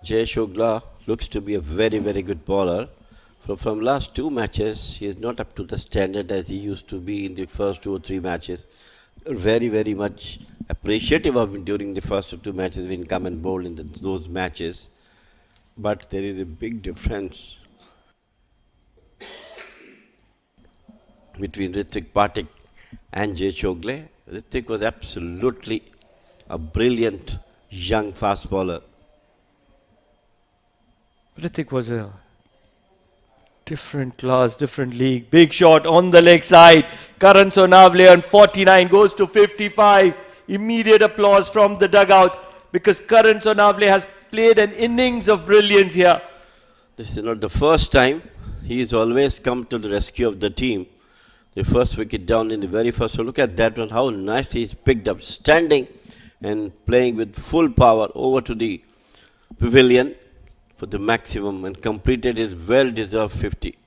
Speaker 3: Jai Chogle looks to be a very, very good bowler. From last 2 matches, he is not up to the standard as he used to be in the first 2 or 3 matches. Very, very much appreciative of him during the first 2 matches when he come and bowl in those matches. But there is a big difference between Ritwik Pathak and Jai Chogle. Ritwik was absolutely a brilliant young fast bowler.
Speaker 7: Ritwik was a different class, different league. Big shot on the leg side. Karan Sonavle on 49 goes to 55. Immediate applause from the dugout because Karan Sonavle has played an innings of brilliance here.
Speaker 3: This is not the first time. He has always come to the rescue of the team. The first wicket down in the very first. So look at that one, how nicely he's picked up, standing and playing with full power over to the pavilion for the maximum and completed his well-deserved 50.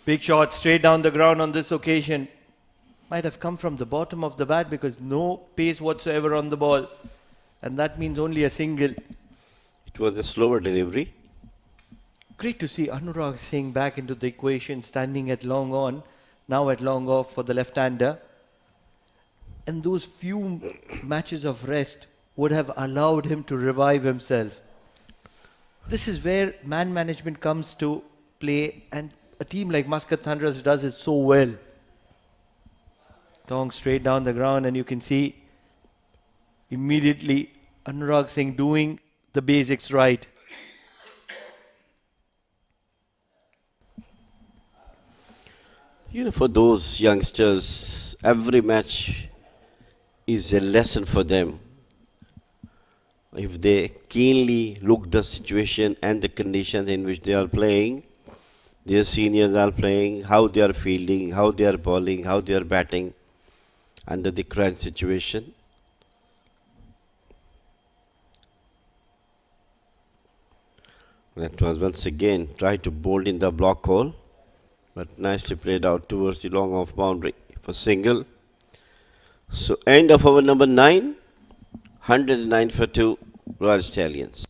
Speaker 7: Big shot straight down the ground on this occasion. Might have come from the bottom of the bat because no pace whatsoever on the ball. And that means only a single.
Speaker 3: It was a slower delivery.
Speaker 7: Great to see Anurag Singh back into the equation, standing at long on, now at long off for the left-hander. And those few matches of rest would have allowed him to revive himself. This is where man management comes to play, and a team like Muscat Thunderers does it so well. Tong straight down the ground, and you can see immediately Anurag Singh doing the basics right.
Speaker 3: You know, for those youngsters, every match is a lesson for them. If they keenly look the situation and the conditions in which they are playing, their seniors are playing, how they are fielding, how they are bowling, how they are batting under the current situation. That was once again tried to bowl in the block hole, but nicely played out towards the long off boundary for single. So end of over number 9, 109 for 2, Royal Stallions.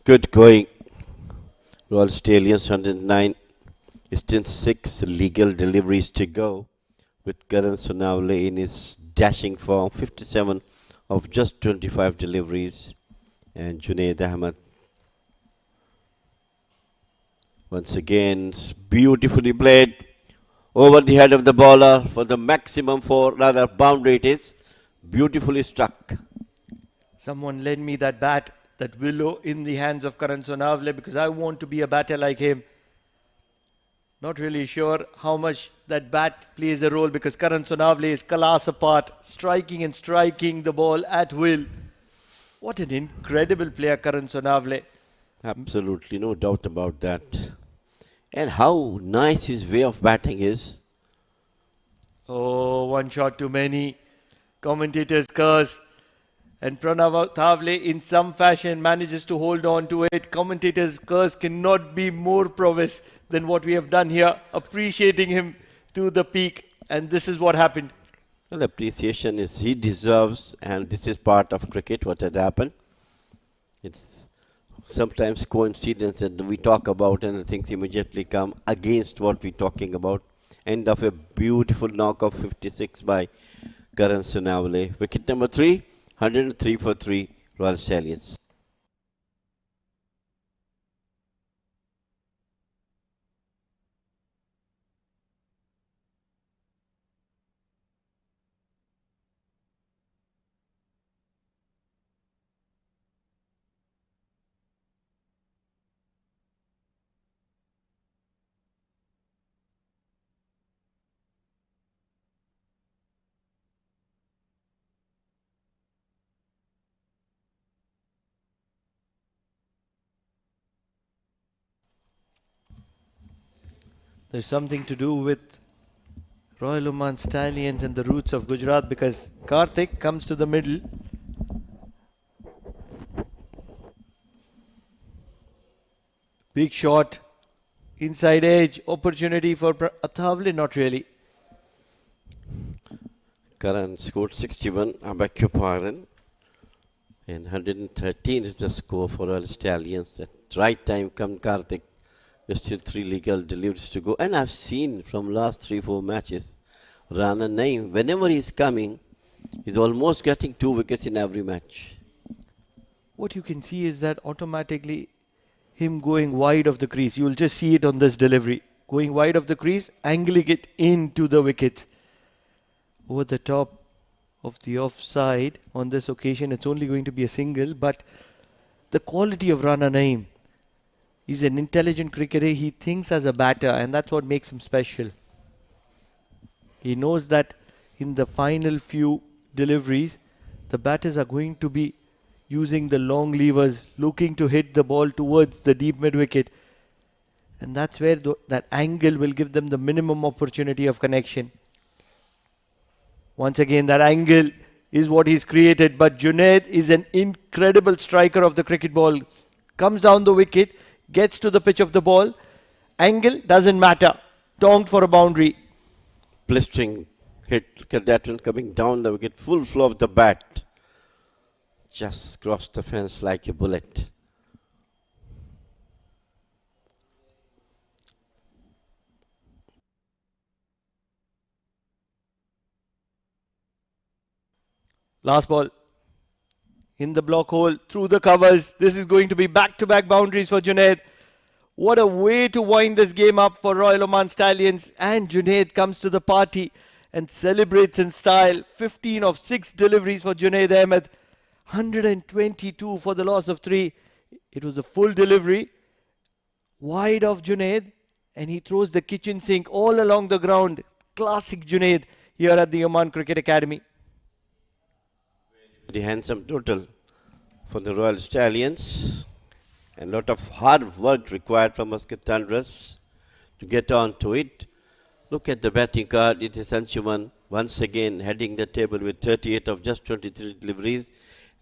Speaker 3: Good going. Royal Stallions 109. Still 6 legal deliveries to go, with Karan Sonavle in his dashing form, 57 of just 25 deliveries, and Junaid Ahmed once again beautifully played over the head of the bowler for the maximum 4, rather boundary it is, beautifully struck.
Speaker 7: Someone lend me that bat, that willow in the hands of Karan Sonavle, because I want to be a batter like him. Not really sure how much that bat plays a role, because Karan Sonavle is class apart, striking and striking the ball at will. What an incredible player Karan Sonavle.
Speaker 3: Absolutely, no doubt about that. And how nice his way of batting is.
Speaker 7: Oh, one shot too many. Commentators curse. And Pranav Thavle in some fashion manages to hold on to it. Commentators curse cannot be more prowess than what we have done here. Appreciating him to the peak. And this is what happened.
Speaker 3: Well, appreciation is he deserves, and this is part of cricket, what had happened. It's sometimes coincidence that we talk about and the things immediately come against what we're talking about. End of a beautiful knock of 56 by Karan Sonavle. Wicket number 3, 103 for 3, Royal Stallions.
Speaker 7: There's something to do with Royal Oman Stallions and the roots of Gujarat, because Karthik comes to the middle. Big shot. Inside edge. Opportunity for Athavle. Not really.
Speaker 3: Karan scored 61, I beg your pardon. And 113 is the score for Royal Stallions. At right time come Karthik. There's still 3 legal deliveries to go. And I've seen from last 3-4 matches, Rana Naeem, whenever he's coming, he's almost getting 2 wickets in every match.
Speaker 7: What you can see is that automatically him going wide of the crease. You'll just see it on this delivery. Going wide of the crease, angling it into the wickets. Over the top of the offside. On this occasion, it's only going to be a single, but the quality of Rana Naeem. He's an intelligent cricketer. He thinks as a batter, and that's what makes him special. He knows that in the final few deliveries, the batters are going to be using the long levers, looking to hit the ball towards the deep mid wicket. And that's where that angle will give them the minimum opportunity of connection. Once again, that angle is what he's created. But Junaid is an incredible striker of the cricket ball. comes down the wicket, gets to the pitch of the ball. Angle doesn't matter. Donked for a boundary.
Speaker 3: Blistering hit. Look at that one coming down the wicket. Full flow of the bat. Just crossed the fence like a bullet.
Speaker 7: Last ball. In the block hole, through the covers. This is going to be back-to-back boundaries for Junaid. What a way to wind this game up for Royal Oman Stallions. And Junaid comes to the party and celebrates in style. 15 of 6 deliveries for Junaid Ahmed. 122 for the loss of 3. It was a full delivery. Wide of Junaid. And he throws the kitchen sink all along the ground. Classic Junaid here at the Oman Cricket Academy.
Speaker 3: The handsome total for the Royal Stallions. And a lot of hard work required from Muscat Thunderers to get on to it. Look at the batting card. It is Anshuman once again heading the table with 38 of just 23 deliveries.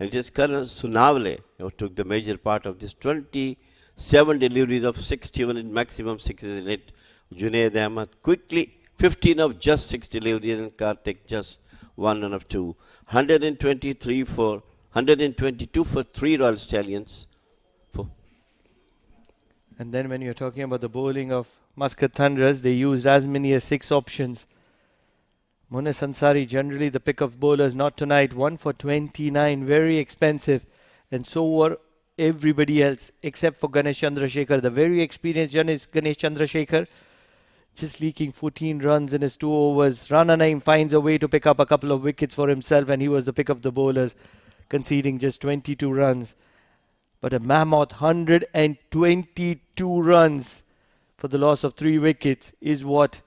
Speaker 3: And it is Karan Sunavle who took the major part of this 27 deliveries of 61 in maximum 68. Junaid Ahmed quickly 15 of just 6 deliveries and Karthik just 1 of 2. 122 for 3 Royal Stallions.
Speaker 7: And then when you're talking about the bowling of Muscat Thunderers, they used as many as 6 options. Munis Ansari, generally the pick of bowlers, not tonight. 1 for 29, very expensive. And so were everybody else except for Ganesh Chandrasekhar. The very experienced Ganesh Chandrasekhar, just leaking 14 runs in his 2 overs. Rana Naeem finds a way to pick up a couple of wickets for himself, and he was the pick of the bowlers, conceding just 22 runs. But a mammoth 122 runs for the loss of 3 wickets is what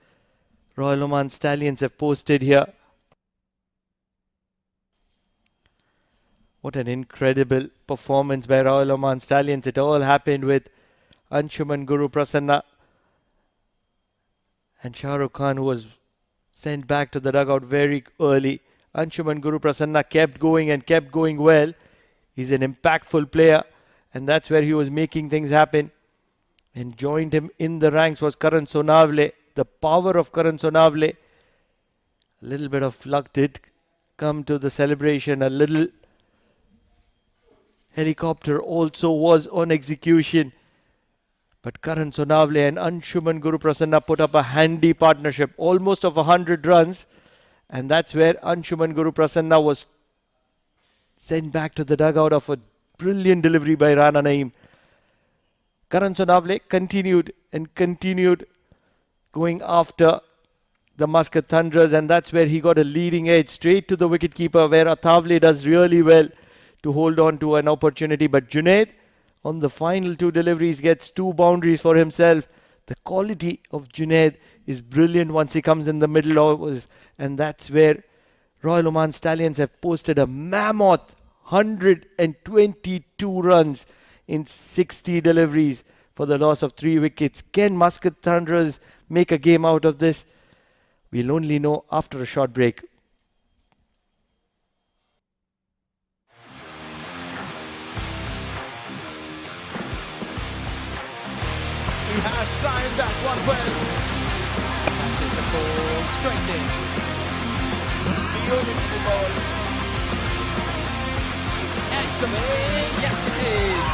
Speaker 7: Royal Oman Stallions have posted here. What an incredible performance by Royal Oman Stallions. It all happened with Anshuman Guru Prasanna and Shah Rukh Khan, who was sent back to the dugout very early. Anshuman Guru Prasanna kept going and kept going well. He's an impactful player, and that's where he was making things happen. And joined him in the ranks was Karan Sonavle. The power of Karan Sonavle. A little bit of luck did come to the celebration. A little helicopter also was on execution. But Karan Sonavle and Anshuman Guru Prasanna put up a handy partnership, almost of 100 runs. And that's where Anshuman Guru Prasanna was sent back to the dugout of a brilliant delivery by Rana Naeem. Karan Sonavle continued going after the Muscat Thunderers, and that's where he got a leading edge straight to the wicketkeeper, where Athavle does really well to hold on to an opportunity. But Junaid, on the final 2 deliveries, gets 2 boundaries for himself. The quality of Junaid is brilliant once he comes in the middle overs, and that's where Royal Oman Stallions have posted a mammoth 122 runs in 60 deliveries for the loss of 3 wickets. Can Muscat Thunderers make a game out of this? We'll only know after a short break.
Speaker 1: He has climbed that one well. That is the ball straight in. Beautiful ball. Edge the way. Yes, it is.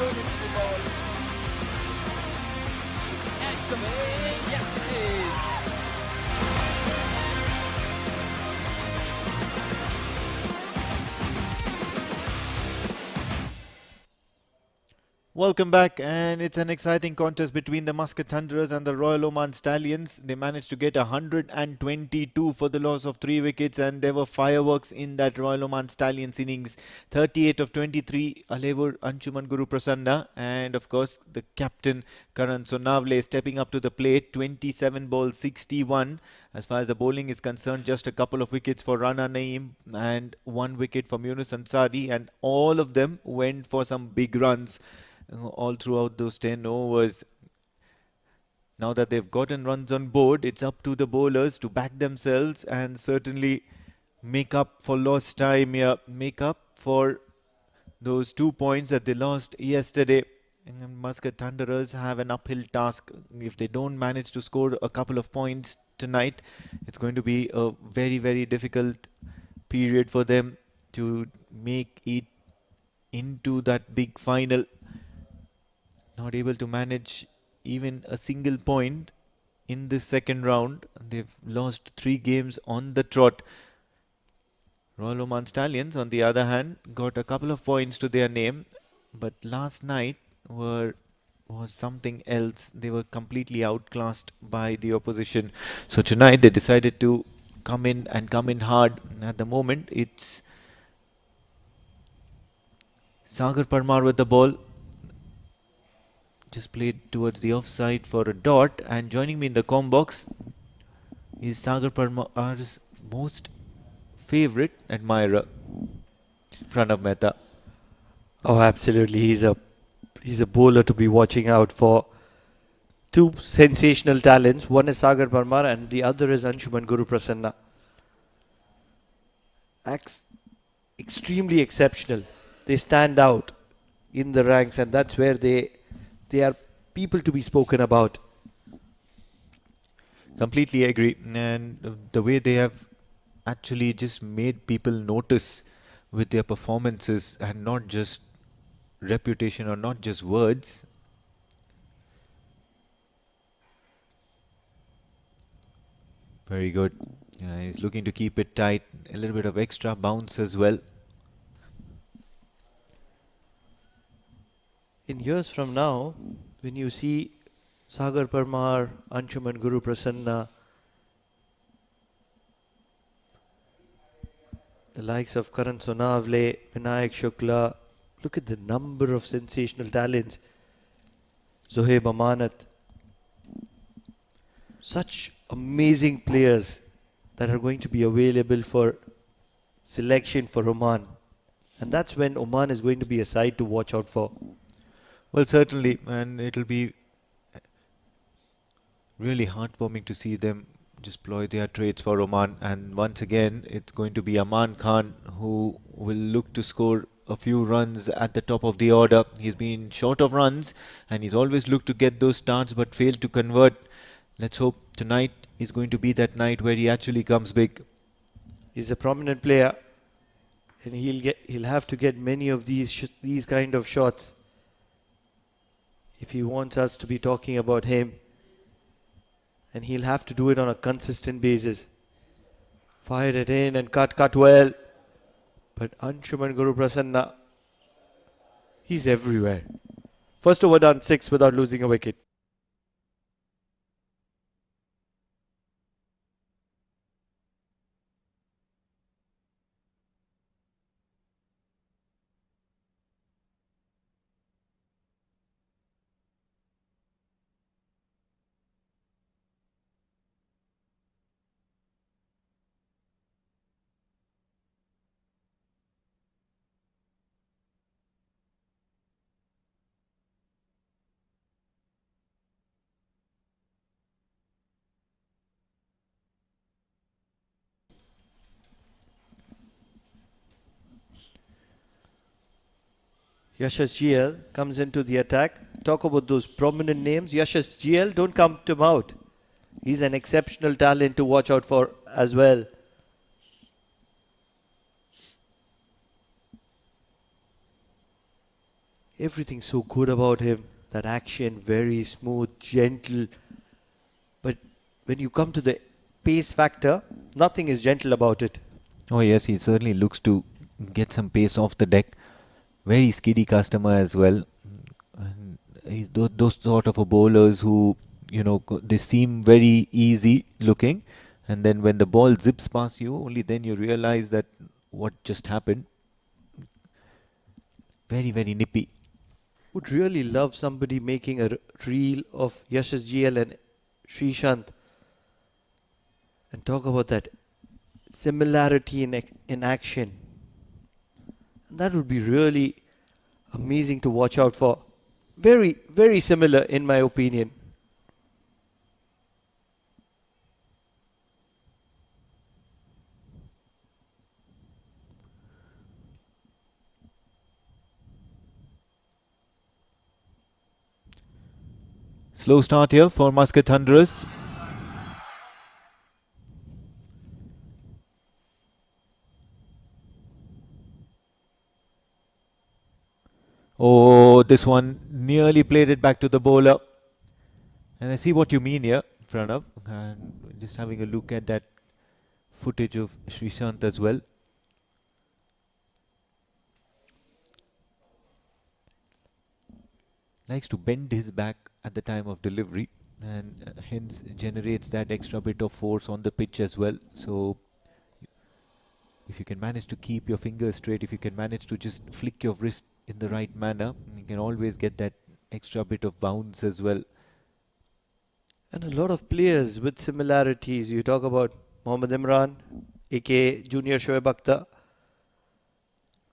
Speaker 1: going into the ball. Edge the way. Yes, it is.
Speaker 6: Welcome back, and it's an exciting contest between the Muscat Thunderers and the Royal Oman Stallions. They managed to get 122 for the loss of 3 wickets, and there were fireworks in that Royal Oman Stallions innings. 38 of 23, Alevur Anshuman Guru Prasanna, and of course the captain Karan Sonavle stepping up to the plate. 27 balls, 61. As far as the bowling is concerned, just a couple of wickets for Rana Naeem and 1 wicket for Yunus Ansari, and all of them went for some big runs all throughout those 10 overs. Now that they've gotten runs on board, it's up to the bowlers to back themselves and certainly make up for lost time here, make up for those 2 points that they lost yesterday. And Muscat Thunderers have an uphill task. If they don't manage to score a couple of points tonight, it's going to be a very, very difficult period for them to make it into that big final. Not able to manage even a single point in this second round. They've lost 3 games on the trot. Royal Oman Stallions, on the other hand, got a couple of points to their name, but last night was something else. They were completely outclassed by the opposition. So tonight they decided to come in hard. At the moment, it's Sagar Parmar with the ball. Just played towards the offside for a dot, and joining me in the comm box is Sagar Parmar's most favourite admirer, Pranav Mehta.
Speaker 7: Oh, absolutely. He's a bowler to be watching out for. 2 sensational talents. One is Sagar Parmar and the other is Anshuman Guru Prasanna. Extremely exceptional. They stand out in the ranks, and that's where they are people to be spoken about.
Speaker 6: Completely agree. And the way they have actually just made people notice with their performances and not just reputation or not just words. Very good. He's looking to keep it tight. A little bit of extra bounce as well.
Speaker 7: In years from now, when you see Sagar Parmar, Anshuman Guru Prasanna, the likes of Karan Sonavle, Vinayak Shukla, look at the number of sensational talents. Zohaib Amanat. Such amazing players that are going to be available for selection for Oman. And that's when Oman is going to be a side to watch out for.
Speaker 6: Well, certainly, and it'll be really heartwarming to see them just ploy their trades for Oman. And once again, it's going to be Aman Khan who will look to score a few runs at the top of the order. He's been short of runs and he's always looked to get those starts but failed to convert. Let's hope tonight is going to be that night where he actually comes big.
Speaker 7: He's a prominent player and he'll have to get many of these kind of shots if he wants us to be talking about him, and he'll have to do it on a consistent basis. Fire it in and cut well. But Anshuman Guru Prasanna, he's everywhere. First over done 6 without losing a wicket. Yashas GL comes into the attack. Talk about those prominent names. Yashas GL, don't count him out. He's an exceptional talent to watch out for as well. everything so good about him. That action, very smooth, gentle. But when you come to the pace factor, nothing is gentle about it.
Speaker 6: Oh yes, he certainly looks to get some pace off the deck. Very skiddy customer as well. And he's those sort of a bowlers who, they seem very easy looking, and then when the ball zips past you, only then you realize that what just happened. Very, very nippy.
Speaker 7: Would really love somebody making a reel of Yashasgl and Srishant and talk about that similarity in action. And that would be really amazing to watch out for. Very, very similar in my opinion.
Speaker 6: Slow start here for Muscat Thunderers. Oh, this one nearly played it back to the bowler. And I see what you mean here, Pranav. And just having a look at that footage of Srishant as well. Likes to bend his back at the time of delivery, and hence generates that extra bit of force on the pitch as well. So if you can manage to keep your fingers straight, if you can manage to just flick your wrist in the right manner, you can always get that extra bit of bounce as well.
Speaker 7: And a lot of players with similarities. You talk about Mohammad Imran, aka Junior Shoaib Akhtar.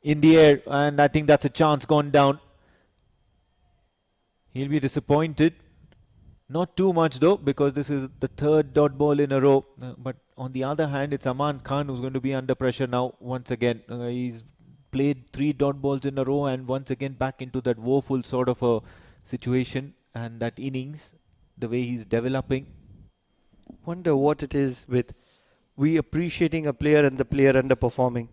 Speaker 6: In the air, and I think that's a chance gone down. He'll be disappointed. Not too much though, because this is the third dot ball in a row. But on the other hand, it's Aman Khan who's going to be under pressure now once again. He's played 3 dot balls in a row and once again back into that woeful sort of a situation. And that innings, the way he's developing.
Speaker 7: Wonder what it is with we appreciating a player and the player underperforming.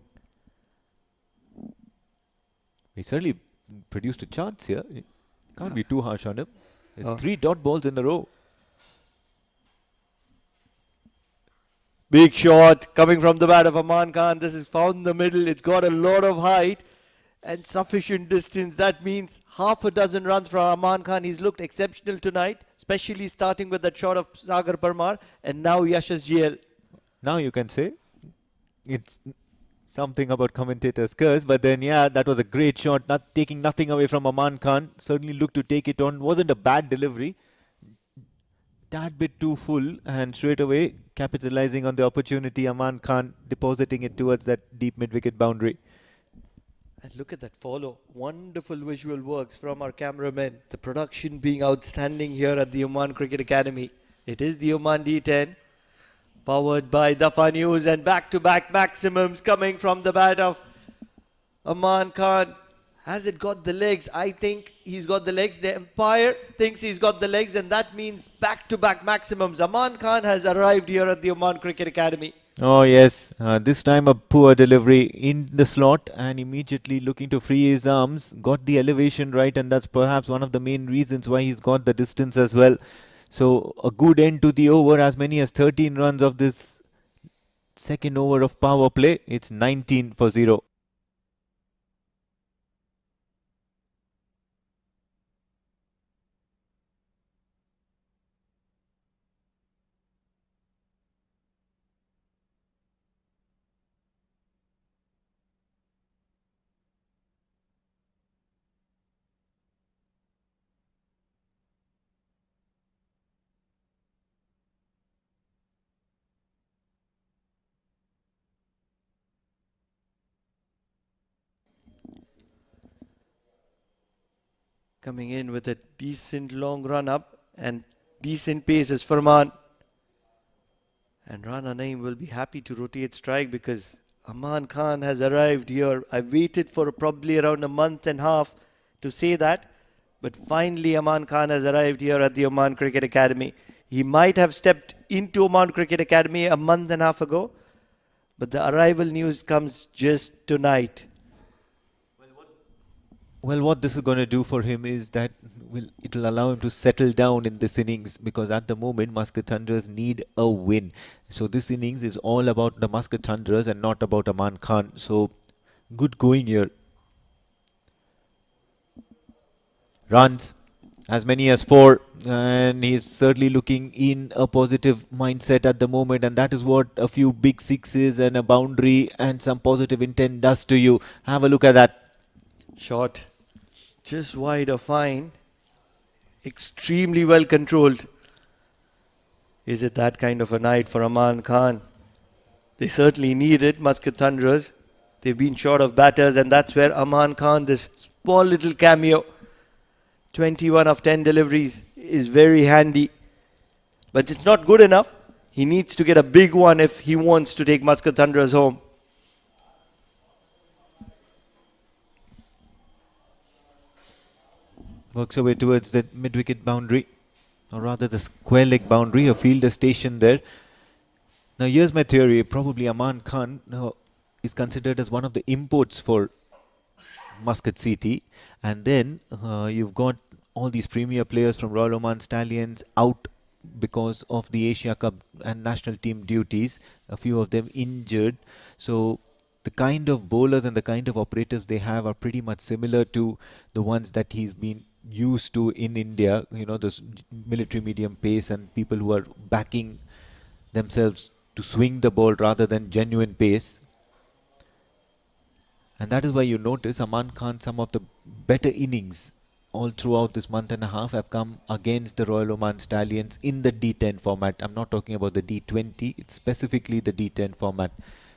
Speaker 6: He certainly produced a chance here. Can't be too harsh on him. It's 3 dot balls in a row.
Speaker 7: Big shot coming from the bat of Aman Khan. This is found in the middle. It's got a lot of height and sufficient distance. That means half a dozen runs from Aman Khan. He's looked exceptional tonight, especially starting with that shot of Sagar Parmar and now Yashasgl.
Speaker 6: Now you can say it's something about commentators' curse, but then yeah, that was a great shot, not taking nothing away from Aman Khan. Certainly looked to take it on. Wasn't a bad delivery. Tad bit too full, and straight away capitalizing on the opportunity, Aman Khan depositing it towards that deep mid-wicket boundary.
Speaker 7: And look at that follow. Wonderful visual works from our cameramen. The production being outstanding here at the Oman Cricket Academy. It is the Oman D10. Powered by Dafa News, and back-to-back maximums coming from the bat of Aman Khan. Has it got the legs? I think he's got the legs. The umpire thinks he's got the legs, and that means back-to-back maximums. Aman Khan has arrived here at the Oman Cricket Academy.
Speaker 6: Oh yes, this time a poor delivery in the slot, and immediately looking to free his arms. Got the elevation right, and that's perhaps one of the main reasons why he's got the distance as well. So a good end to the over, as many as 13 runs of this second over of power play. It's 19 for 0.
Speaker 7: Coming in with a decent long run up and decent pace is Farman. And Rana Naeem will be happy to rotate strike because Aman Khan has arrived here. I waited for probably around a month and a half to say that. But finally Aman Khan has arrived here at the Oman Cricket Academy. He might have stepped into Oman Cricket Academy a month and a half ago. But the arrival news comes just tonight.
Speaker 6: Well, what this is going to do for him is that it will allow him to settle down in this innings, because at the moment Muscat Thunderers need a win. So this innings is all about the Muscat Thunderers and not about Aman Khan. So good going here. Runs as many as 4, and he's certainly looking in a positive mindset at the moment, and that is what a few big sixes and a boundary and some positive intent does to you. Have a look at that.
Speaker 7: Shot just wide of fine. Extremely well controlled. Is it that kind of a night for Aman Khan? They certainly need it, Muscat Thunderers. They've been short of batters, and that's where Aman Khan, this small little cameo, 21 of 10 deliveries, is very handy. But it's not good enough. He needs to get a big one if he wants to take Muscat Thunderers home.
Speaker 6: Works away towards the mid-wicket boundary, or rather the square leg boundary. A fielder stationed there. Now here's my theory. Probably Aman Khan is considered as one of the imports for Muscat City, and then you've got all these premier players from Royal Oman Stallions out because of the Asia Cup and national team duties, a few of them injured. So the kind of bowlers and the kind of operators they have are pretty much similar to the ones that he's been used to in India. You know, this military medium pace and people who are backing themselves to swing the ball rather than genuine pace. And that is why you notice Aman Khan, some of the better innings all throughout this month and a half have come against the Royal Oman Stallions in the D10 format. I'm not talking about the D20, it's specifically the D10 format.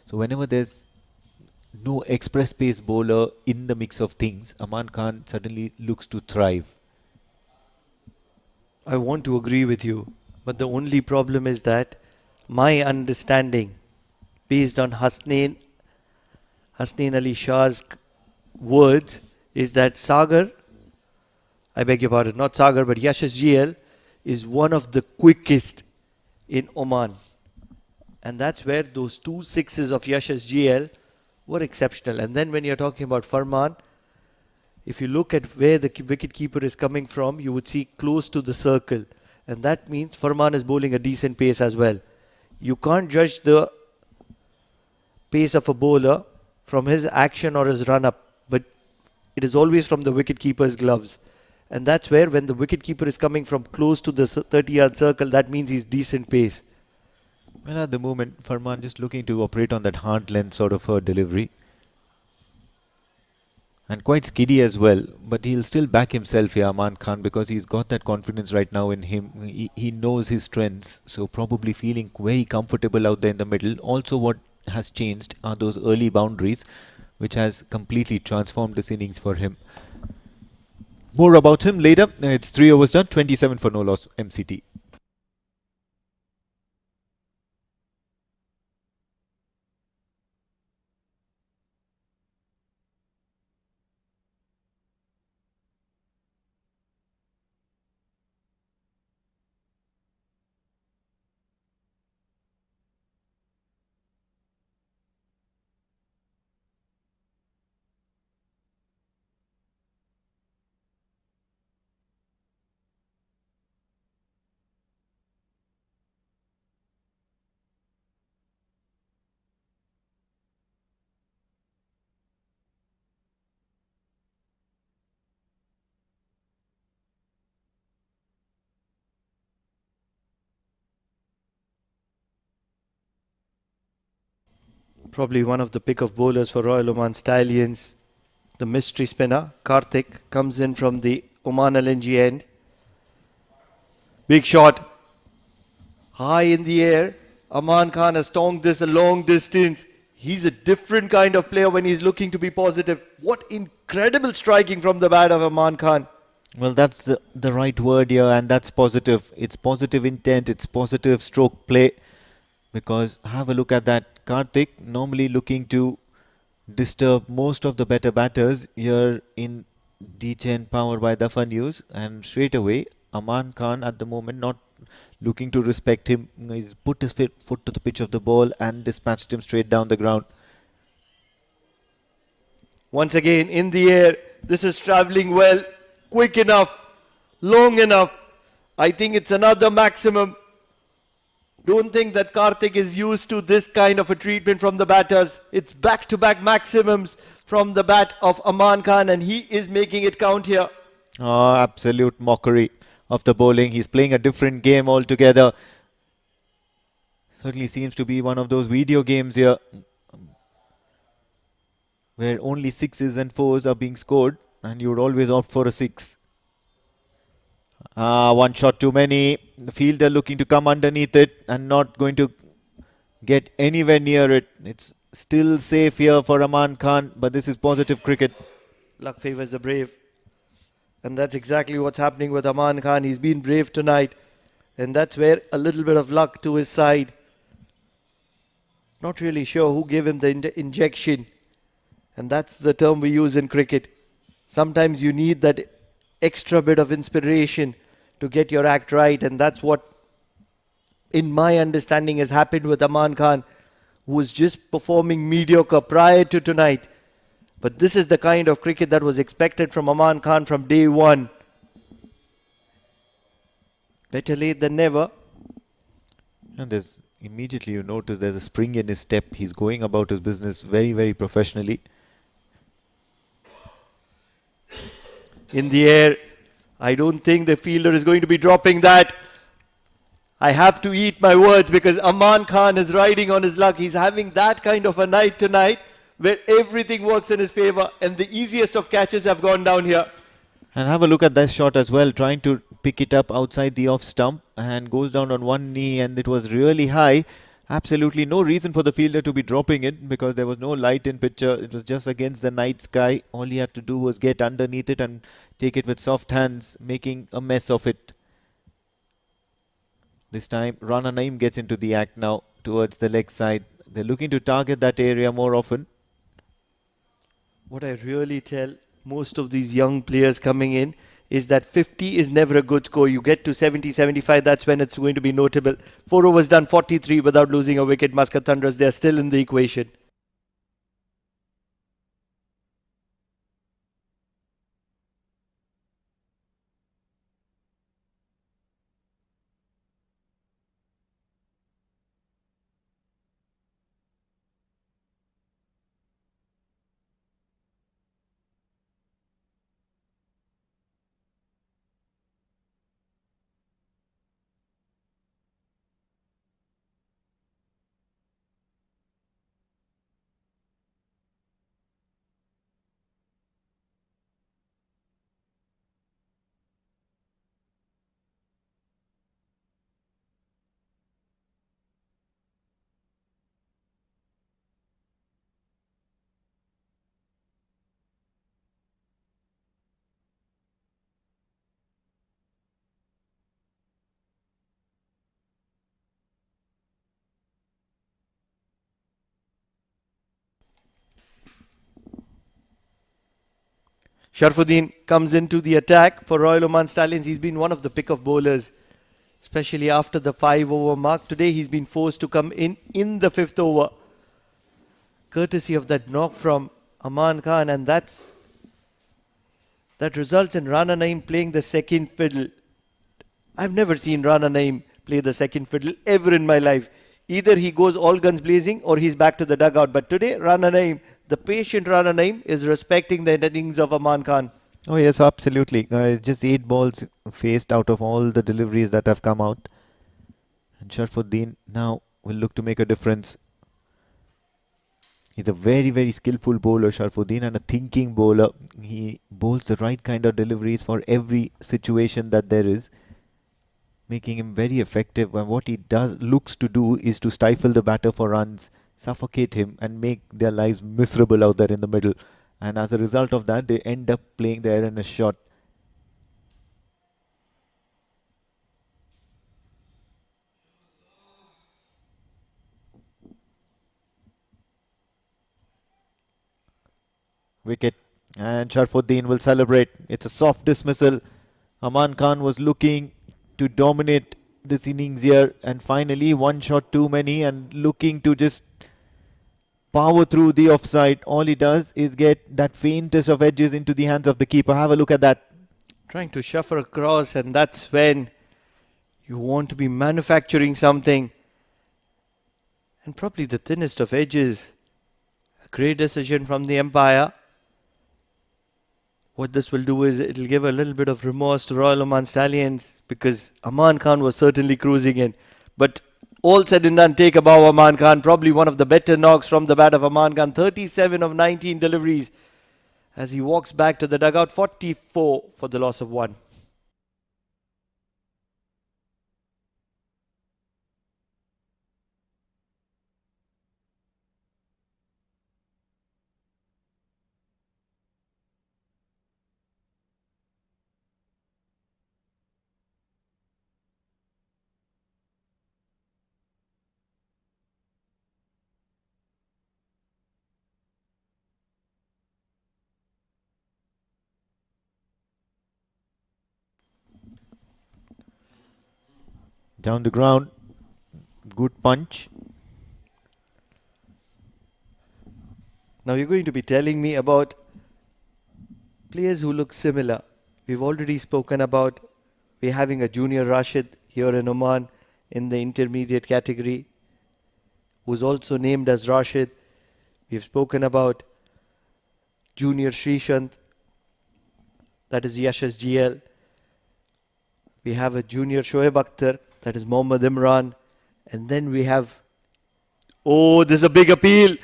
Speaker 6: So whenever there's no express pace bowler in the mix of things, Aman Khan suddenly looks to thrive.
Speaker 7: I want to agree with you, but the only problem is that my understanding, based on Hasnain Ali Shah's words, is that Sagar, I beg your pardon, not Sagar, but Yashas GL is one of the quickest in Oman. And that's where those 2 sixes of Yashas GL were exceptional. And then when you're talking about Farman, if you look at where the wicket keeper is coming from, you would see close to the circle. And that means Farman is bowling a decent pace as well. You can't judge the pace of a bowler from his action or his run-up, but it is always from the wicket keeper's gloves. And that's where when the wicket keeper is coming from close to the 30-yard circle, that means he's decent pace.
Speaker 6: Well, at the moment, Farman just looking to operate on that hard length sort of a delivery. And quite skiddy as well, but he'll still back himself here, Aman Khan, because he's got that confidence right now in him. He knows his strengths, so probably feeling very comfortable out there in the middle. Also, what has changed are those early boundaries, which has completely transformed this innings for him. More about him later. It's 3 overs done, 27 for no loss, MCT.
Speaker 7: Probably one of the pick of bowlers for Royal Oman Stallions. The mystery spinner, Karthik, comes in from the Oman LNG end. Big shot. High in the air. Aman Khan has tonged this a long distance. He's a different kind of player when he's looking to be positive. What incredible striking from the bat of Aman Khan.
Speaker 6: Well, that's the right word here, and that's positive. It's positive intent, it's positive stroke play. Because have a look at that. Karthik normally looking to disturb most of the better batters here in D10 powered by Dafa News, and straight away Aman Khan at the moment not looking to respect him. He's put his foot to the pitch of the ball and dispatched him straight down the ground.
Speaker 7: Once again in the air, This is traveling well, quick enough, long enough. I think it's another maximum. Don't think that Karthik is used to this kind of a treatment from the batters. It's back-to-back maximums from the bat of Aman Khan, and he is making it count here.
Speaker 6: Oh, absolute mockery of the bowling. He's playing a different game altogether. Certainly seems to be one of those video games here where only sixes and fours are being scored, and you would always opt for a six. One shot too many. The fielder looking to come underneath it and not going to get anywhere near it. It's still safe here for Aman Khan, but this is positive cricket.
Speaker 7: Luck favors the brave. And that's exactly what's happening with Aman Khan. He's been brave tonight. And that's where a little bit of luck to his side. Not really sure who gave him the injection. And that's the term we use in cricket. Sometimes you need that extra bit of inspiration to get your act right, and that's what, in my understanding, has happened with Aman Khan, who was just performing mediocre prior to tonight. But this is the kind of cricket that was expected from Aman Khan from day one. Better late than never.
Speaker 6: And there's immediately you notice there's a spring in his step. He's going about his business very, very professionally.
Speaker 7: In the air, I don't think the fielder is going to be dropping that. I have to eat my words because Aman Khan is riding on his luck. He's having that kind of a night tonight where everything works in his favor, and the easiest of catches have gone down here.
Speaker 6: And have a look at this shot as well, trying to pick it up outside the off stump and goes down on one knee, and it was really high. Absolutely no reason for the fielder to be dropping it because there was no light in picture. It was just against the night sky. All he had to do was get underneath it and take it with soft hands, making a mess of it. This time Rana Naeem gets into the act now towards the leg side. They're looking to target that area more often.
Speaker 7: What I really tell most of these young players coming in is that 50 is never a good score. You get to 70, 75, that's when it's going to be notable. 4 overs done, 43 without losing a wicket. Muscat Thunderers, they're still in the equation. Sharafuddin comes into the attack for Royal Oman Stallions. He's been one of the pick of bowlers, especially after the 5-over mark. Today he's been forced to come in the 5th over, courtesy of that knock from Aman Khan, and that results in Rana Naeem playing the second fiddle. I've never seen Rana Naeem play the second fiddle ever in my life. Either he goes all guns blazing or he's back to the dugout. But today, Rana Naeem, the patient Rana Naeem, is respecting the innings of Aman Khan.
Speaker 6: Oh yes, absolutely. Just 8 balls faced out of all the deliveries that have come out. And Sharafuddin now will look to make a difference. He's a very, very skillful bowler, Sharafuddin, and a thinking bowler. He bowls the right kind of deliveries for every situation that there is, making him very effective. And what he looks to do is to stifle the batter for runs, suffocate him and make their lives miserable out there in the middle. And as a result of that, they end up playing the erroneous shot. Wicket, and Sharafuddin will celebrate. It's a soft dismissal. Aman Khan was looking to dominate this innings here, and finally one shot too many and looking to just power through the offside. All he does is get that faintest of edges into the hands of the keeper. Have a look at that.
Speaker 7: Trying to shuffle across, and that's when you want to be manufacturing something. And probably the thinnest of edges. A great decision from the umpire. What this will do is it'll give a little bit of remorse to Royal Oman Stallions, because Aman Khan was certainly cruising in. But all said and done, take above Aman Khan. Probably one of the better knocks from the bat of Aman Khan. 37 of 19 deliveries as he walks back to the dugout. 44 for the loss of 1.
Speaker 6: Down the ground. Good punch.
Speaker 7: Now you're going to be telling me about players who look similar. We've already spoken about we're having a junior Rashid here in Oman in the intermediate category, who's also named as Rashid. We've spoken about junior Srishant, that is Yashas GL. We have a junior Shoaib Akhtar, that is Mohammad Imran. And then we have, oh, there's a big appeal.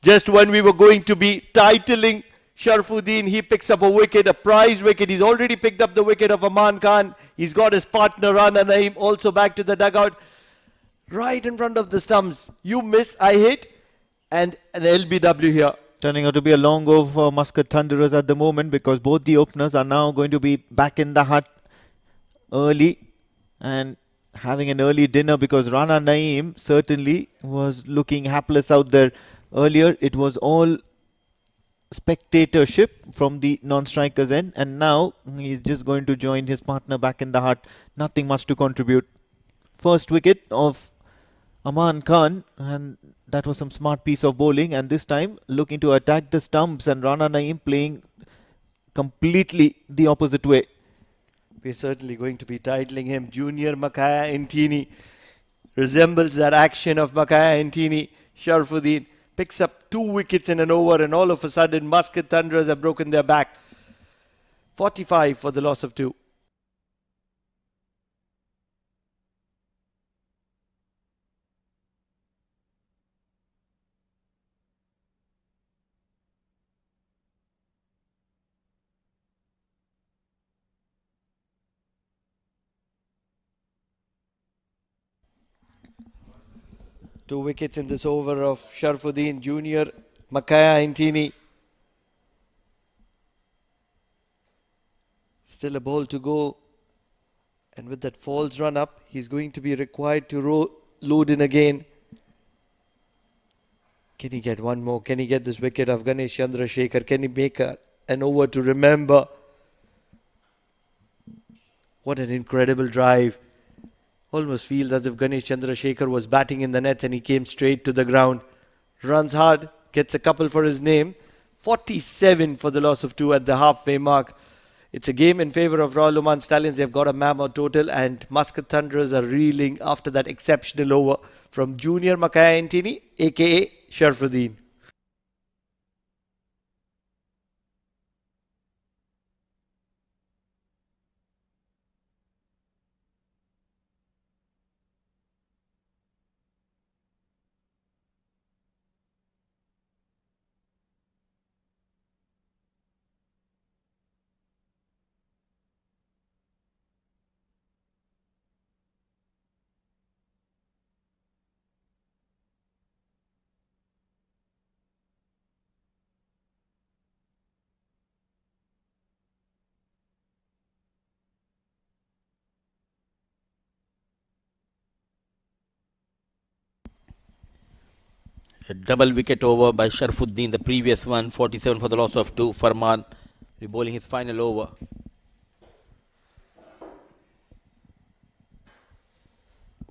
Speaker 7: Just when we were going to be titling Sharafuddin, he picks up a wicket, a prize wicket. He's already picked up the wicket of Aman Khan. He's got his partner Rana Naeem also back to the dugout. Right in front of the stumps. You miss, I hit, and an LBW here.
Speaker 6: Turning out to be a long over for Muscat Thunderers at the moment, because both the openers are now going to be back in the hut early and having an early dinner, because Rana Naeem certainly was looking hapless out there. Earlier it was all spectatorship from the non-strikers end, and now he's just going to join his partner back in the hut. Nothing much to contribute. First wicket of Aman Khan, and that was some smart piece of bowling, and this time looking to attack the stumps, and Rana Naeem playing completely the opposite way.
Speaker 7: We're certainly going to be titling him Junior Makaya Intini. Resembles that action of Makaya Intini. Sharafuddin picks up 2 wickets in an over, and all of a sudden Muscat Thunderers have broken their back. 45 for the loss of 2. Two wickets in this over of Sharafuddin, Junior Makaya Intini. Still a ball to go. And with that falls run up, he's going to be required to load in again. Can he get one more? Can he get this wicket of Ganesh Chandrasekhar? Can he make an over to remember? What an incredible drive. Almost feels as if Ganesh Chandrasekhar was batting in the nets and he came straight to the ground. Runs hard, gets a couple for his name. 47 for the loss of 2 at the halfway mark. It's a game in favour of Royal Oman Stallions. They've got a mammoth total, and Muscat Thunderers are reeling after that exceptional over from Junior Makaya Intini, aka Sharafuddin.
Speaker 2: A double wicket over by Sharafuddin, the previous one. 47 for the loss of 2. Farman rebowling his final over.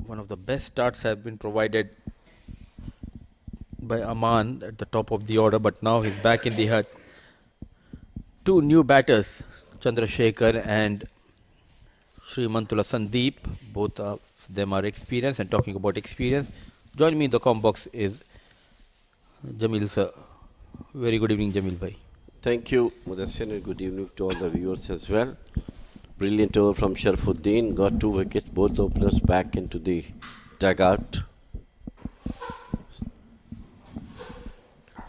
Speaker 2: One of the best starts have been provided by Aman at the top of the order, but now he's back in the hut. Two new batters, Chandrasekhar and Srimantula Sandeep. Both of them are experienced, and talking about experience, joining me in the com box is Jamil sir. Very good evening, Jamil bhai.
Speaker 3: Thank you, Mudassir, and good evening to all the viewers as well. Brilliant over from Sharafuddin, got 2 wickets, both openers back into the dugout.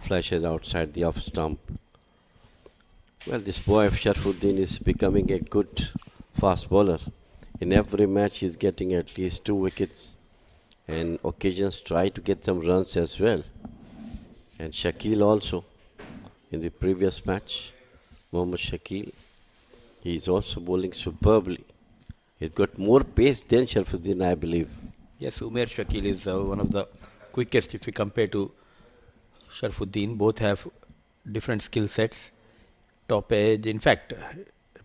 Speaker 3: Flashes outside the off stump. Well, this boy of Sharafuddin is becoming a good fast bowler. In every match he's getting at least 2 wickets, and occasions try to get some runs as well. And Shakil also in the previous match, Mohammad Shakil, he's also bowling superbly. He's got more pace than Sharafuddin, I believe.
Speaker 2: Yes, Umair Shakil is one of the quickest if we compare to Sharafuddin. Both have different skill sets. Top edge, in fact,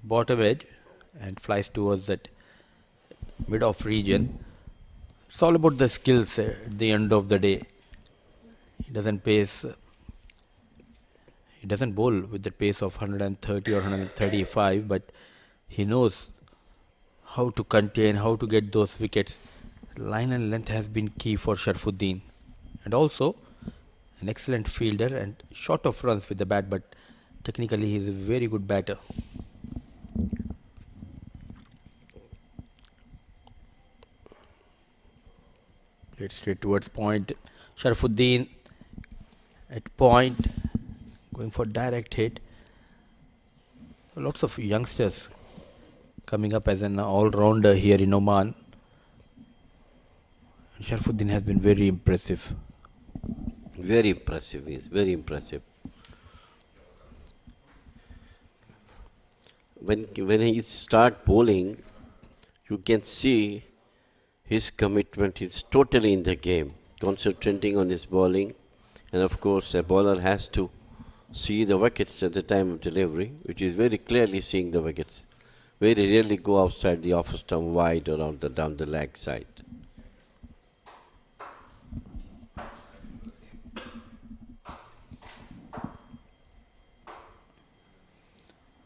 Speaker 2: bottom edge, and flies towards that mid-off region. It's all about the skills at the end of the day. He doesn't pace. He doesn't bowl with the pace of 130 or 135, but he knows how to contain, how to get those wickets. Line and length has been key for Sharafuddin, and also an excellent fielder and short of runs with the bat, but technically he is a very good batter. Played straight towards point. Sharafuddin at point, going for direct hit. Lots of youngsters coming up as an all-rounder here in Oman. Sharafuddin has been very impressive.
Speaker 3: Very impressive, he is very impressive. When he start bowling, you can see his commitment is totally in the game, concentrating on his bowling. And of course, a bowler has to see the wickets at the time of delivery, which is very clearly seeing the wickets. Very rarely go outside the off stump wide or down the leg side.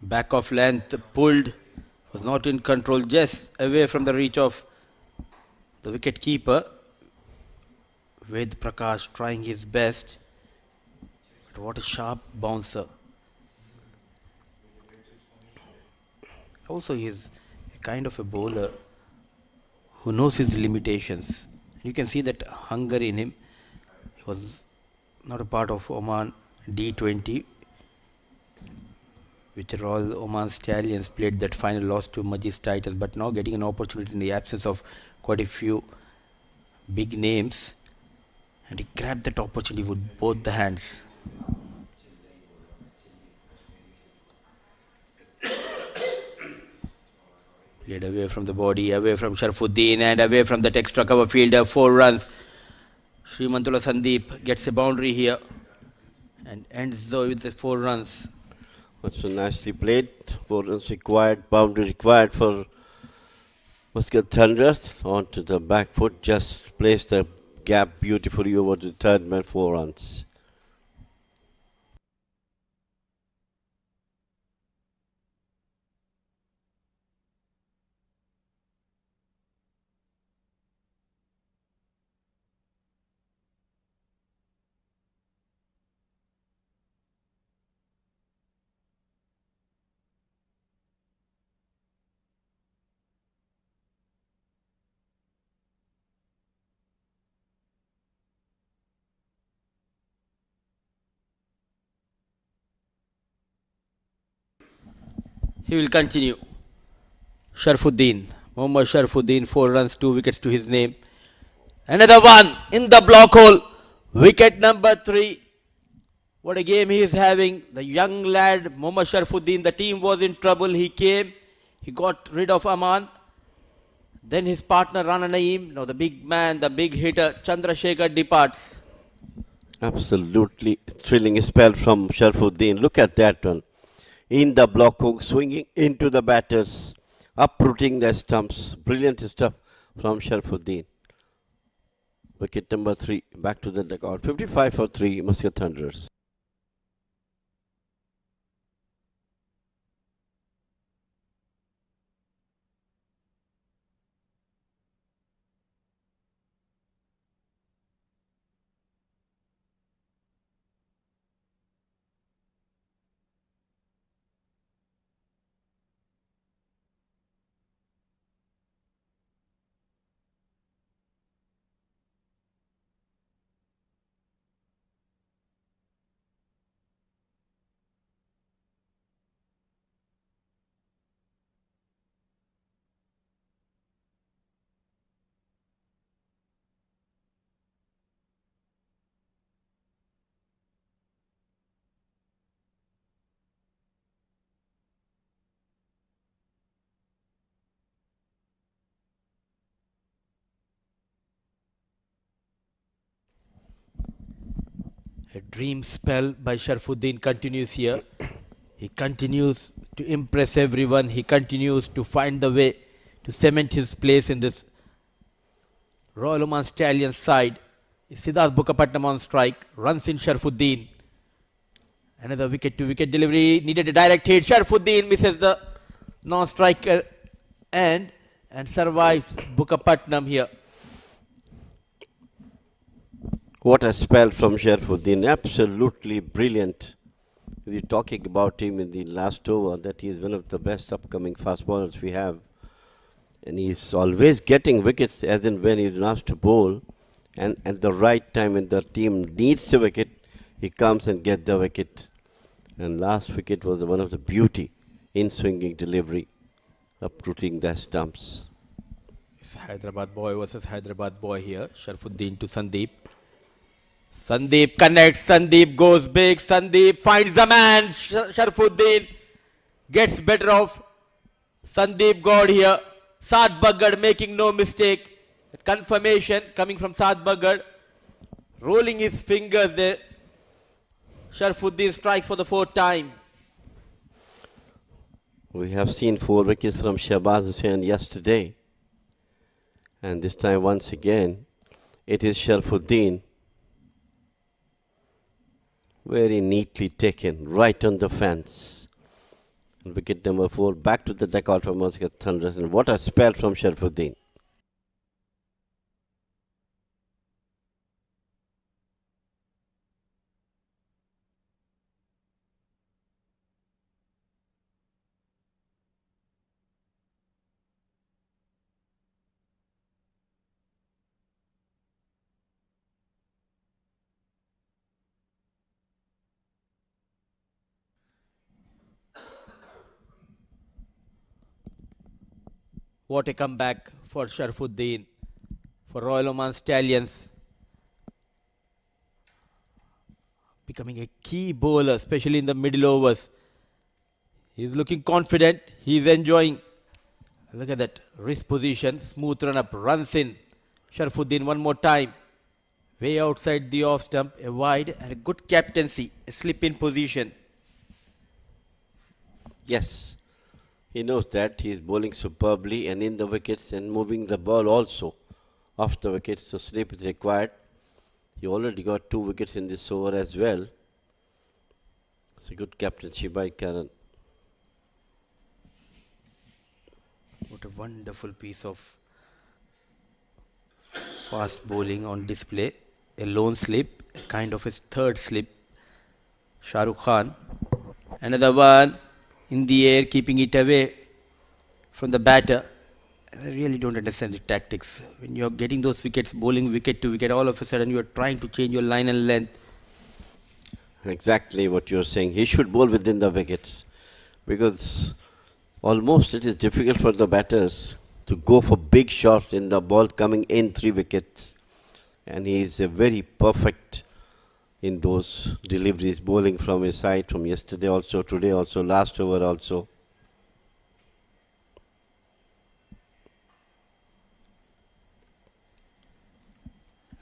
Speaker 2: Back of length, pulled, was not in control, just away from the reach of the wicket keeper. Ved Prakash trying his best. But what a sharp bouncer. Also, he is a kind of a bowler who knows his limitations. You can see that hunger in him. He was not a part of Oman D20, which Royal Oman Stallions played that final loss to Majlis Titans, but now getting an opportunity in the absence of quite a few big names, and he grabbed that opportunity with both the hands. Played away from the body, away from Sharafuddin, and away from that extra cover fielder. 4 runs. Srimantula Sandeep gets a boundary here and ends though with the 4 runs.
Speaker 3: That's so nicely played. 4 runs required, boundary required for Muscat Thunderers. Onto the back foot, just placed the gap beautifully over the third man. 4 runs.
Speaker 2: He will continue. Sharafuddin, Mohammad Sharafuddin, 4 runs, 2 wickets to his name. Another one in the block hole. Wicket number 3. What a game he is having. The young lad, Mohammad Sharafuddin, the team was in trouble. He came, he got rid of Aman. Then his partner Rana Naeem, now the big man, the big hitter, Chandrasekhar departs.
Speaker 3: Absolutely thrilling spell from Sharafuddin. Look at that one. In the block hook, swinging into the batters, uprooting the stumps. Brilliant stuff from Sharafuddin. Wicket number 3, back to the dugout. 55 for 3, Muscat Thunderers.
Speaker 2: A dream spell by Sharafuddin continues here. He continues to impress everyone. He continues to find the way to cement his place in this Royal Oman Stallions side. Siddharth Bukapatnam on strike. Runs in Sharafuddin. Another wicket to wicket delivery. Needed a direct hit. Sharafuddin misses the non-striker and survives Bukapatnam here.
Speaker 3: What a spell from Sharafuddin. Absolutely brilliant. We were talking about him in the last over, that he is one of the best upcoming fast bowlers we have. And he's always getting wickets as and when he's asked to bowl. And at the right time when the team needs a wicket, he comes and gets the wicket. And last wicket was one of the beauty in swinging delivery, uprooting the stumps.
Speaker 2: It's Hyderabad boy versus Hyderabad boy here. Sharafuddin to Sandeep. Sandeep connects. Sandeep goes big. Sandeep finds the man. Sharafuddin gets better of Sandeep God here. Saad Bagad making no mistake. Confirmation coming from Saad Bagad. Rolling his fingers there. Sharafuddin strikes for the 4th time.
Speaker 3: We have seen 4 wickets from Shahbaz Hussain yesterday. And this time once again, it is Sharafuddin. Very neatly taken, right on the fence. And wicket number 4, back to the dugout for Muscat Thunderers. And what a spell from Sharafuddin.
Speaker 2: What a comeback for Sharafuddin, for Royal Oman Stallions. Becoming a key bowler, especially in the middle overs. He's looking confident. He's enjoying. Look at that wrist position. Smooth run up. Runs in. Sharafuddin one more time. Way outside the off stump. A wide and a good captaincy. A slip in position.
Speaker 3: Yes. He knows that he is bowling superbly and in the wickets and moving the ball also off the wickets, so slip is required. He already got 2 wickets in this over as well. It's a good captaincy by Karan.
Speaker 2: What a wonderful piece of fast bowling on display. A lone slip, a kind of his 3rd slip. Shah Rukh Khan. Another one. In the air, keeping it away from the batter. I really don't understand the tactics. When you're getting those wickets, bowling wicket to wicket, all of a sudden you're trying to change your line and length.
Speaker 3: Exactly what you're saying. He should bowl within the wickets, because almost it is difficult for the batters to go for big shots in the ball coming in 3 wickets. And he is very perfect in those deliveries, bowling from his side, from yesterday also, today also, last over also.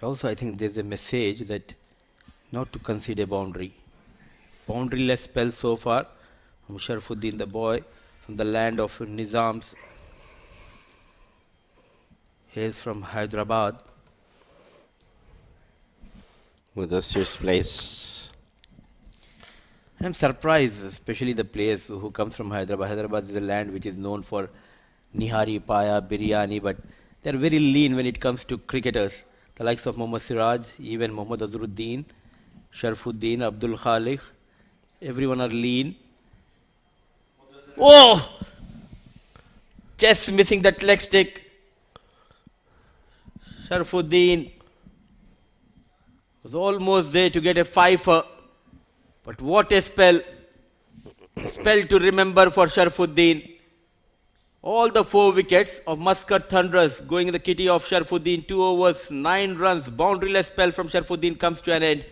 Speaker 2: Also, I think there's a message that not to concede a boundary. Boundaryless spell so far from Sharafuddin, the boy from the land of Nizams. He is from Hyderabad.
Speaker 3: Mudassir's place.
Speaker 2: I'm surprised, especially the players who comes from Hyderabad. Hyderabad is a land which is known for nihari, paya, biryani, but they're very lean when it comes to cricketers. The likes of Mohammad Siraj, even Mohammad Azharuddin, Sharafuddin, Abdul Khalik, everyone are lean. Oh! Just missing that leg stick. Sharafuddin was almost there to get a fifer. But what a spell. A spell to remember for Sharafuddin. All the 4 wickets of Muscat Thunderers going in the kitty of Sharafuddin. 2 overs, 9 runs. Boundaryless spell from Sharafuddin comes to an end.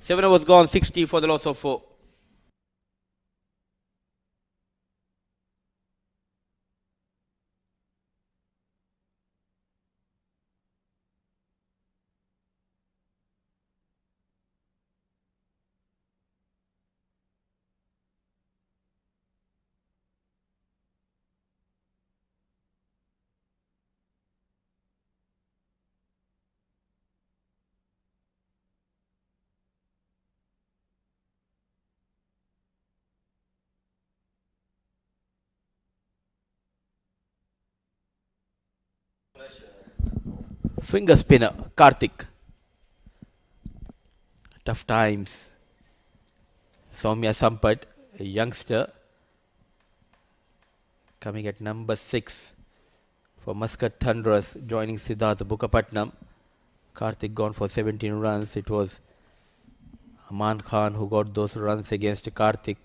Speaker 2: 7 overs gone, 60 for the loss of 4. Finger spinner, Karthik. Tough times. Soumya Sampat, a youngster, coming at number 6 for Muscat Thunderers, joining Siddharth Bukapatnam. Karthik gone for 17 runs. It was Aman Khan who got those runs against Karthik.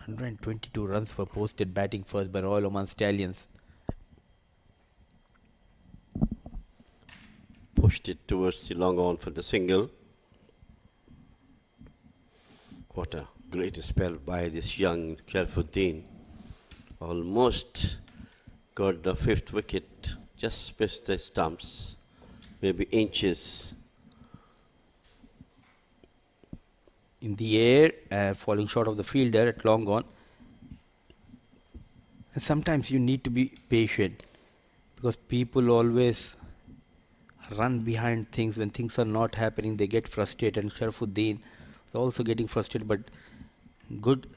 Speaker 2: ...122 runs were posted batting first by Royal Oman Stallions.
Speaker 3: Pushed it towards the long on for the single. What a great spell by this young Sharafuddin. Almost got the 5th wicket. Just missed the stumps. Maybe inches.
Speaker 2: In the air, falling short of the fielder at long on. And sometimes you need to be patient, because people always run behind things. When things are not happening, they get frustrated, and Sharafuddin is also getting frustrated, but good,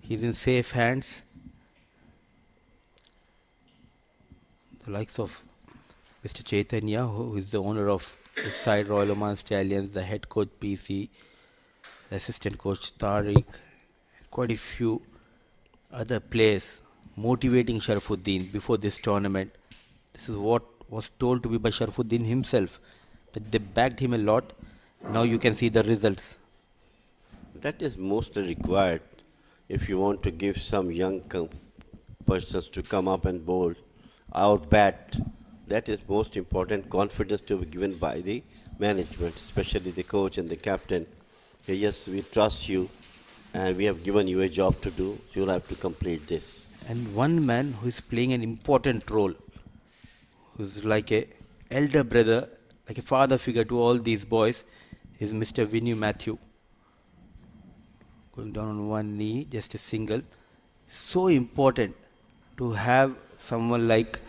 Speaker 2: he's in safe hands. The likes of Mr. Chaitanya, who is the owner of his side Royal Oman Stallions, the head coach PC, the assistant coach Tariq, and quite a few other players motivating Sharafuddin before this tournament. This is what was told to be by Sharafuddin himself, that they backed him a lot. Now you can see the results.
Speaker 3: That is mostly required if you want to give some young persons to come up and bowl, out bat. That is most important, confidence to be given by the management, especially the coach and the captain. Yes, we trust you and we have given you a job to do. You'll have to complete this.
Speaker 2: And one man who is playing an important role, who's like a elder brother, like a father figure to all these boys, is Mr. Vinu Matthew. Going down on one knee, just a single. So important to have someone like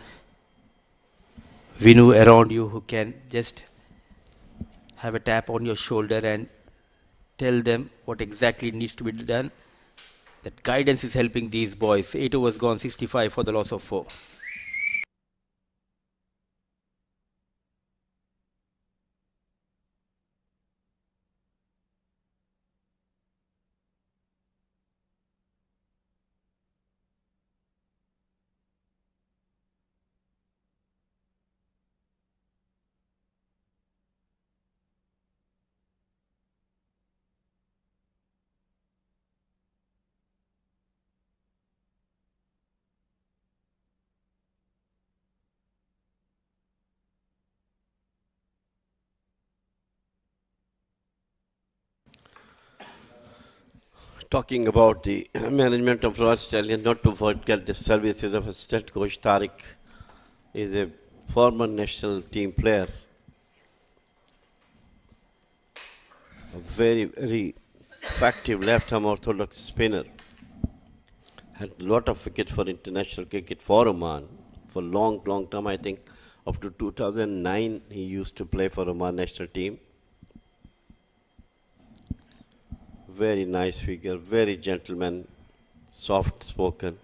Speaker 2: Vinu around you who can just have a tap on your shoulder and tell them what exactly needs to be done. That guidance is helping these boys. 8 overs gone, 65 for the loss of 4.
Speaker 3: Talking about the management of Royal Stallions, not to forget the services of assistant coach Tariq. Is a former national team player. A very, very effective left-arm orthodox spinner. Had a lot of wickets for international cricket for Oman for long, long time. I think Up to 2009, he used to play for Oman national team. Very nice figure, very gentleman, soft-spoken,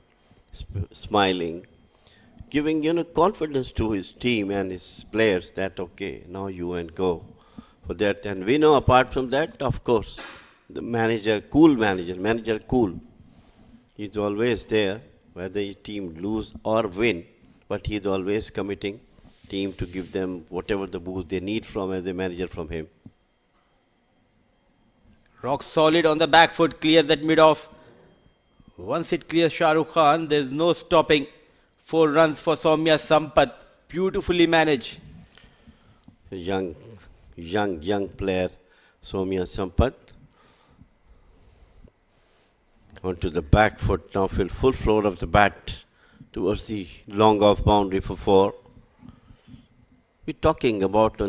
Speaker 3: smiling, giving confidence to his team and his players that okay, now you and go for that. And we know apart from that, of course, the manager, manager cool. He's always there, whether his team lose or win, but he's always committing team to give them whatever the boost they need from as a manager from him.
Speaker 2: Rock solid on the back foot, clears that mid-off. Once it clears Sharafuddin, there's no stopping. 4 runs for Soumya Sampath. Beautifully managed.
Speaker 3: Young player, Soumya Sampath. Onto the back foot now, full floor of the bat towards the long off boundary for 4. We're talking about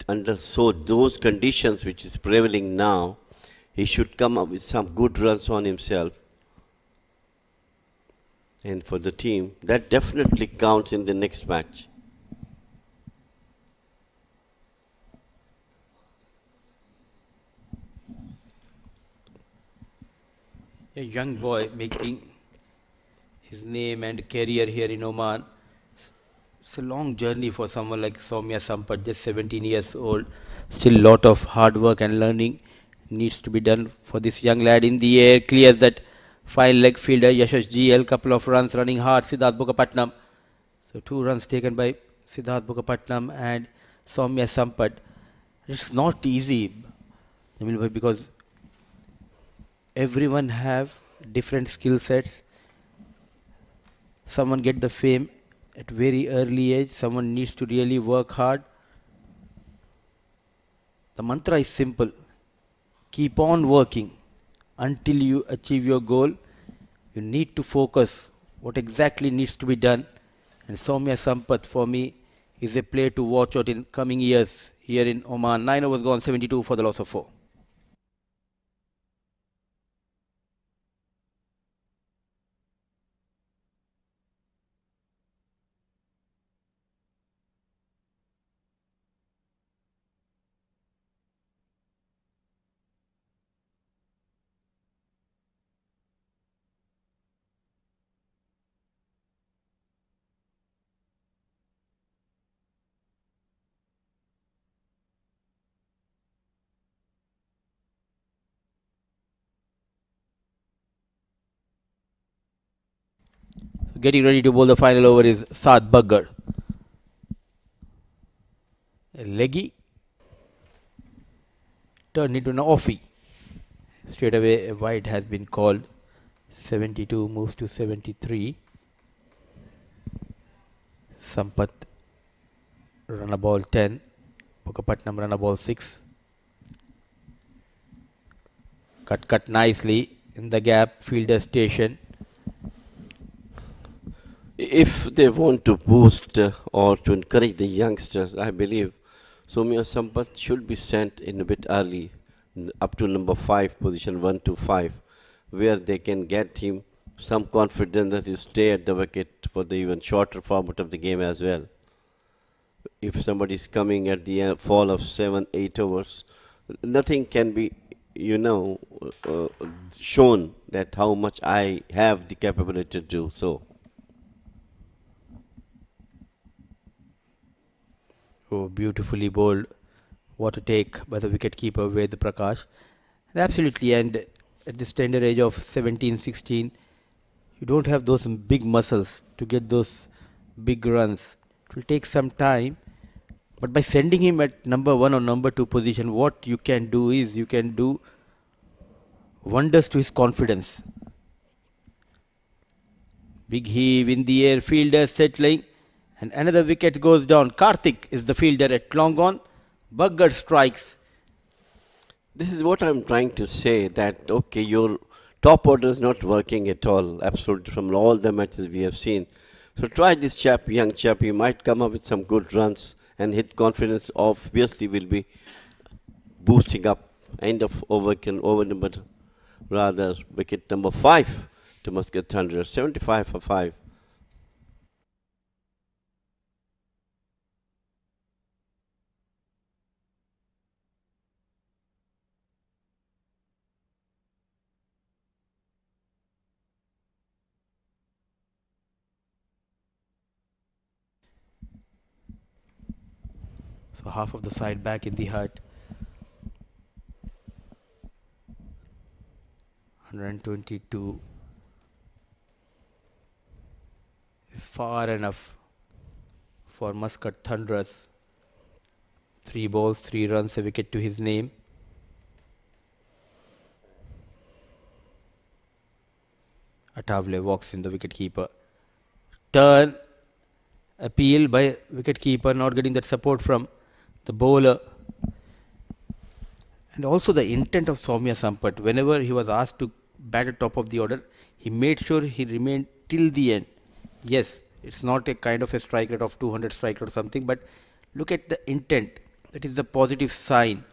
Speaker 3: under those conditions which is prevailing now, he should come up with some good runs on himself. And for the team, that definitely counts in the next match.
Speaker 2: A young boy making his name and career here in Oman. It's a long journey for someone like Soumya Sampath, just 17 years old. Still a lot of hard work and learning needs to be done for this young lad. In the air, clears that fine leg fielder Yashash GL, couple of runs running hard, Siddharth Bukapatnam. So 2 runs taken by Siddharth Bukapatnam and Soumya Sampath. It's not easy, because everyone have different skill sets. Someone get the fame at very early age, someone needs to really work hard. The mantra is simple. Keep on working until you achieve your goal. You need to focus what exactly needs to be done. And Soumya Sampath for me is a player to watch out in coming years here in Oman. 9 overs gone, 72 for the loss of 4. Getting ready to bowl the final over is Saad Baggar. A leggy turned into an offie. Straight away a wide has been called. 72 moves to 73. Sampath run a ball 10. Bukapatnam run a ball 6. Cut nicely in the gap, fielder station.
Speaker 3: If they want to boost or to encourage the youngsters, I believe Soumya Sampath should be sent in a bit early, up to number 5, position 1 to 5, where they can get him some confidence that he stay at the wicket for the even shorter format of the game as well. If somebody is coming at the fall of 7-8 overs, nothing can be, shown that how much I have the capability to do so.
Speaker 2: Oh, beautifully bowled. What a take by the wicket-keeper Ved Prakash. And absolutely, and at this tender age of 17, 16, you don't have those big muscles to get those big runs. It will take some time. But by sending him at number 1 or number 2 position, what you can do is you can do wonders to his confidence. Big heave in the air, fielder settling. And another wicket goes down. Karthik is the fielder at long on. Baggar strikes.
Speaker 3: This is what I'm trying to say, that okay, your top order is not working at all, absolutely, from all the matches we have seen. So try this chap, young chap, he might come up with some good runs and his confidence obviously will be boosting up. End of over number, rather wicket number 5 to Muscat Thunderers, 75 for 5.
Speaker 2: So half of the side back in the hut. 122 is far enough for Muscat Thunderers. 3 balls, 3 runs, a wicket to his name. Atavle walks in, the wicketkeeper. Turn, appeal by wicketkeeper, not getting that support from the bowler. And also the intent of Soumya Sampat, whenever he was asked to bat at top of the order, he made sure he remained till the end. Yes, it's not a kind of a strike rate of 200 strike rate or something, but look at the intent. That is the positive sign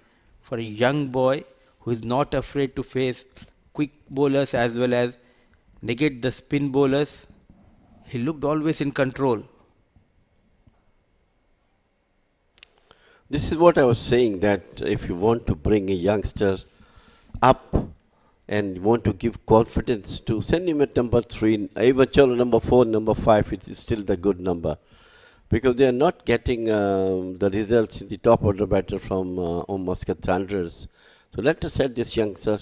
Speaker 2: for a young boy who is not afraid to face quick bowlers as well as negate the spin bowlers. He looked always in control.
Speaker 3: This is what I was saying, that if you want to bring a youngster up and you want to give confidence to send him at number 3, even number 4, number 5, it is still the good number. Because they are not getting the results in the top order batter from Muscat Thunderers. So let us set this youngster.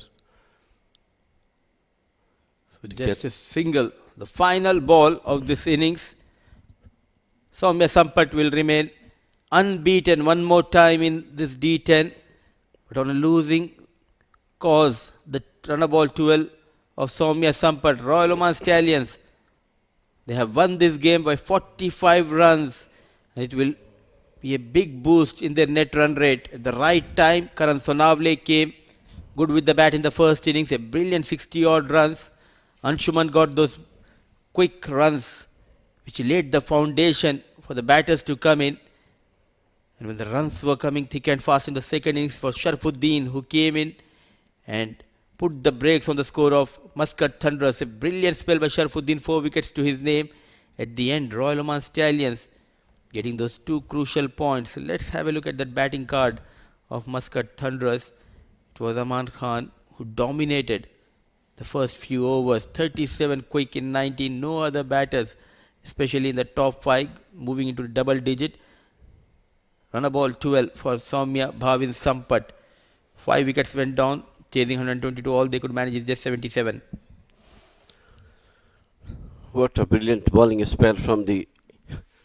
Speaker 2: So just a single, the final ball of this innings. Soumya Sampat will remain unbeaten one more time in this D10, but on a losing cause. The runner ball 12 of Soumya Sampat, Royal Oman Stallions. They have won this game by 45 runs, and it will be a big boost in their net run rate. At the right time, Karan Sonavle came good with the bat in the first innings, a brilliant 60 odd runs. Anshuman got those quick runs which laid the foundation for the batters to come in. And when the runs were coming thick and fast in the second innings, for Sharafuddin, who came in and put the brakes on the score of Muscat Thunderers. A brilliant spell by Sharafuddin, 4 wickets to his name. At the end, Royal Oman Stallions getting those 2 crucial points. So let's have a look at that batting card of Muscat Thunderers. It was Aman Khan who dominated the first few overs. 37 quick in 19. No other batters, especially in the top 5, moving into double digit. Runner ball 12 for Soumya Bhavin Sampat. 5 wickets went down, chasing 122. All they could manage is just 77.
Speaker 3: What a brilliant bowling spell from the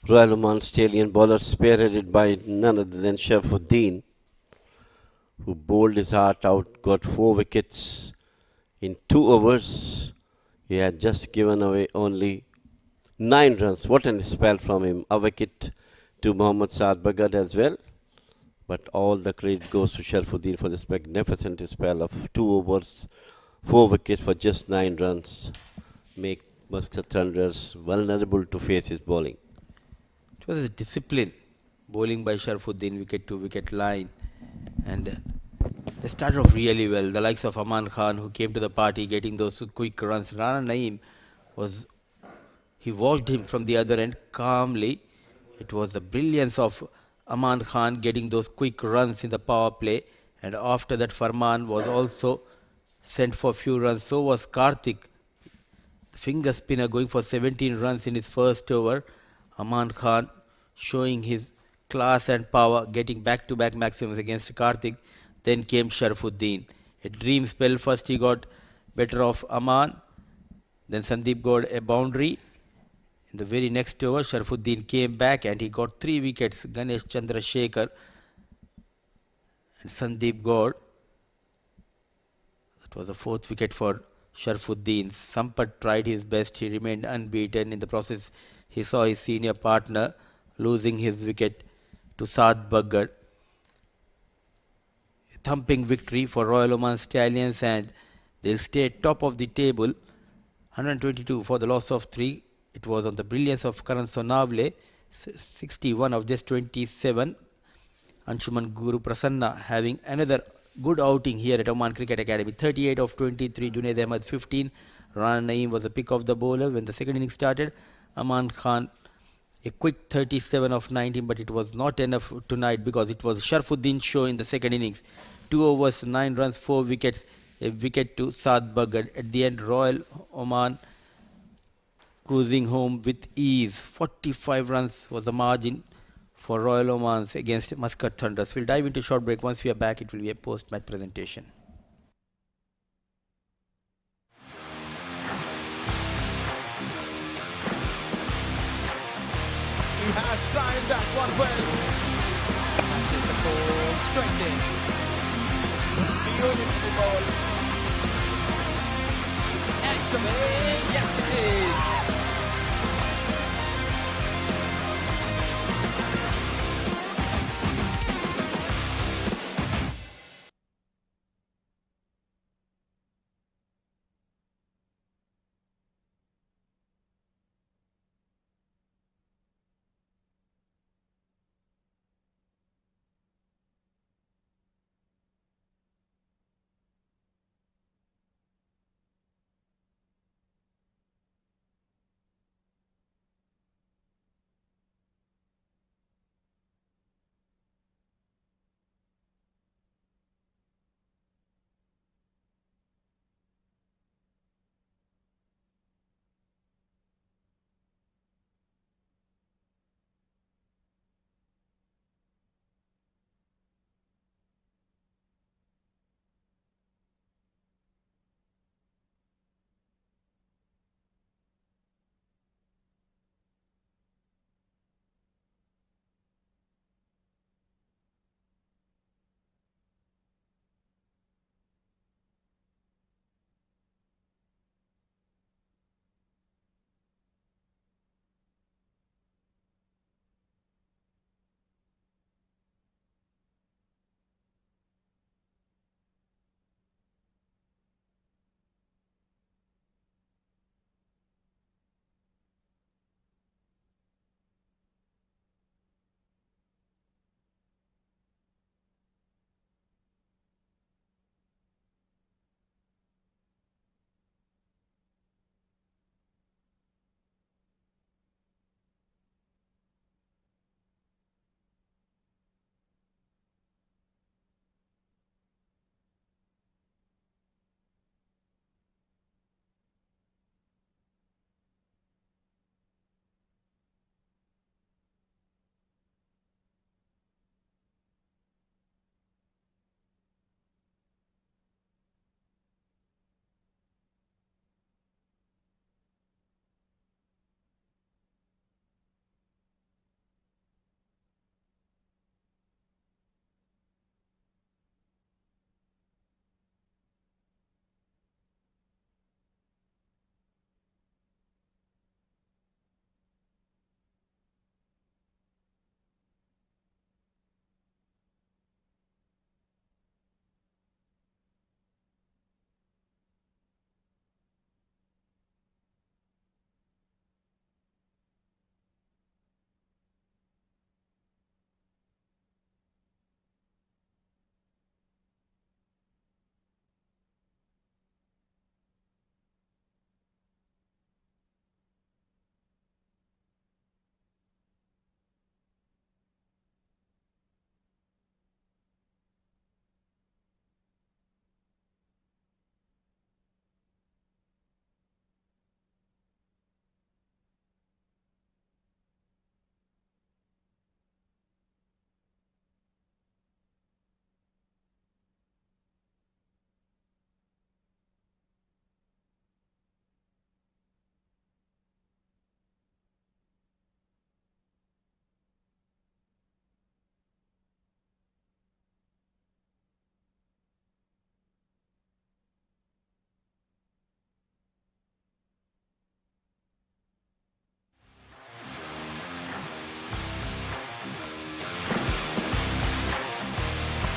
Speaker 3: Royal Oman Stallion bowler, spearheaded by none other than Sharafuddin, who bowled his heart out, got 4 wickets in 2 overs. He had just given away only 9 runs. What a spell from him. A wicket to Mohammad Saad Bagad as well. But all the credit goes to Sharafuddin for this magnificent spell of 2 overs, 4 wickets for just 9 runs. Make Muscat Thunderers vulnerable to face his bowling.
Speaker 2: It was a discipline. Bowling by Sharafuddin, wicket to wicket line. And they started off really well. The likes of Aman Khan, who came to the party getting those quick runs. Rana Naeem he watched him from the other end calmly. It was the brilliance of Aman Khan getting those quick runs in the power play. And after that, Farman was also sent for a few runs. So was Karthik, the finger spinner, going for 17 runs in his first over. Aman Khan showing his class and power, getting back-to-back maximums against Karthik. Then came Sharafuddin. A dream spell. First he got better of Aman. Then Sandeep got a boundary. In the very next over, Sharafuddin came back and he got 3 wickets. Ganesh Chandrasekhar and Sandeep got. That was the 4th wicket for Sharafuddin. Sampat tried his best. He remained unbeaten. In the process, he saw his senior partner losing his wicket to Saad Baggar. A thumping victory for Royal Oman Stallions, and they'll stay top of the table. 122 for the loss of 3. It was on the brilliance of Karan Sonavle, 61 of just 27. Anshuman Guru Prasanna having another good outing here at Oman Cricket Academy. 38 of 23. Junaid Ahmed 15. Rana Naeem was the pick of the bowler when the second innings started. Aman Khan a quick 37 of 19, but it was not enough tonight because it was Sharafuddin's show in the second innings. 2 overs, 9 runs, 4 wickets, a wicket to Saad Bagad. At the end, Royal Oman cruising home with ease. 45 runs was the margin for Royal Omans against Muscat Thunderers. We'll dive into a short break. Once we are back, it will be a post-match presentation.
Speaker 1: He has timed that one well. Catches the ball straight in. Beautiful ball. Excellent. Yes, it is.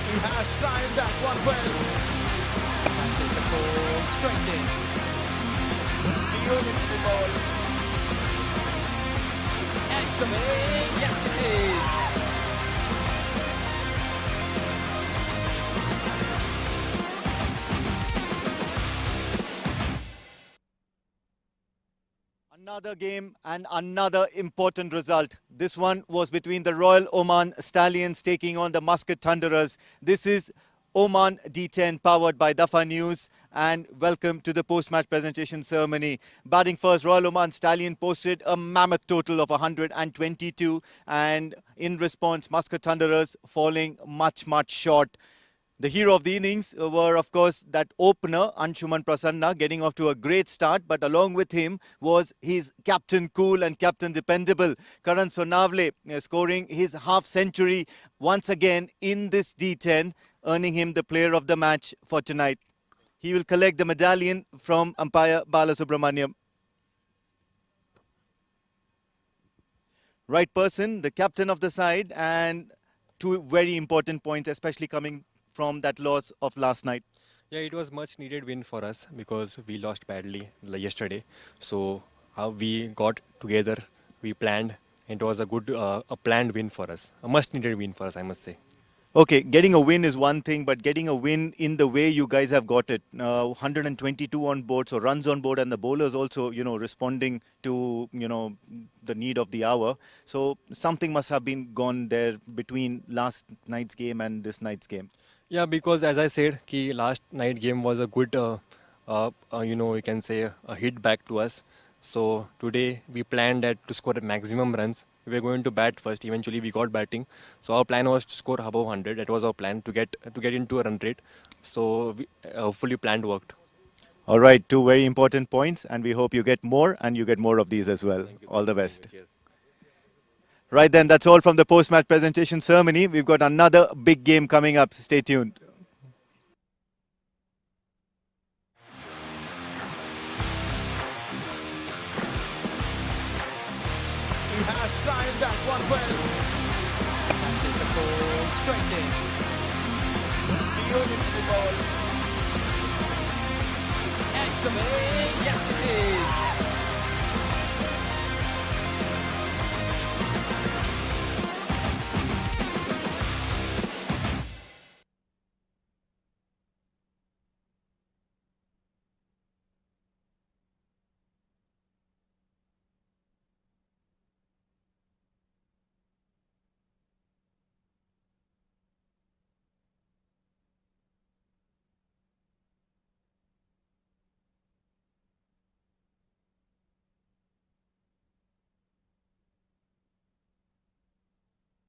Speaker 1: He has timed that one well. Catches the ball straight in. Beautiful ball. Excellent. Yes, it is.
Speaker 6: Another game and another important result. This one was between the Royal Oman Stallions taking on the Muscat Thunderers. This is Oman D10 powered by Dafa News. and welcome to the post-match presentation ceremony. Batting first, Royal Oman Stallion posted a mammoth total of 122, and in response, Muscat Thunderers falling much short. The hero of the innings were, of course, that opener, Anshuman Prasanna, getting off to a great start. But along with him was his captain cool and captain dependable, Karan Sonavle, scoring his half-century once again in this D10, earning him the player of the match for tonight. He will collect the medallion from umpire Balasubramaniam. Right person, the captain of the side, and two very important points, especially coming from that loss of last night.
Speaker 5: Yeah, it was much needed win for us because we lost badly yesterday. So how we got together, we planned. It was a good, a planned win for us, a much needed win for us, I must say.
Speaker 6: Okay, getting a win is one thing, but getting a win in the way you guys have got it, 122 on board, so runs on board, and the bowlers also, responding to, the need of the hour. So something must have been gone there between last night's game and this night's game.
Speaker 5: Yeah, because as I said, last night game was a good, you can say a hit back to us. So today we planned that to score maximum runs. We were going to bat first. Eventually we got batting. So our plan was to score above 100. That was our plan to get into a run rate. So we, hopefully planned worked.
Speaker 6: All right, two very important points, and we hope you get more, and you get more of these as well. All the best. Right then, that's all from the post-match presentation ceremony. We've got another big game coming up. Stay tuned.
Speaker 1: He has timed that one well. Catches the ball straight in. Beautiful ball. Excellent. Yes, it is.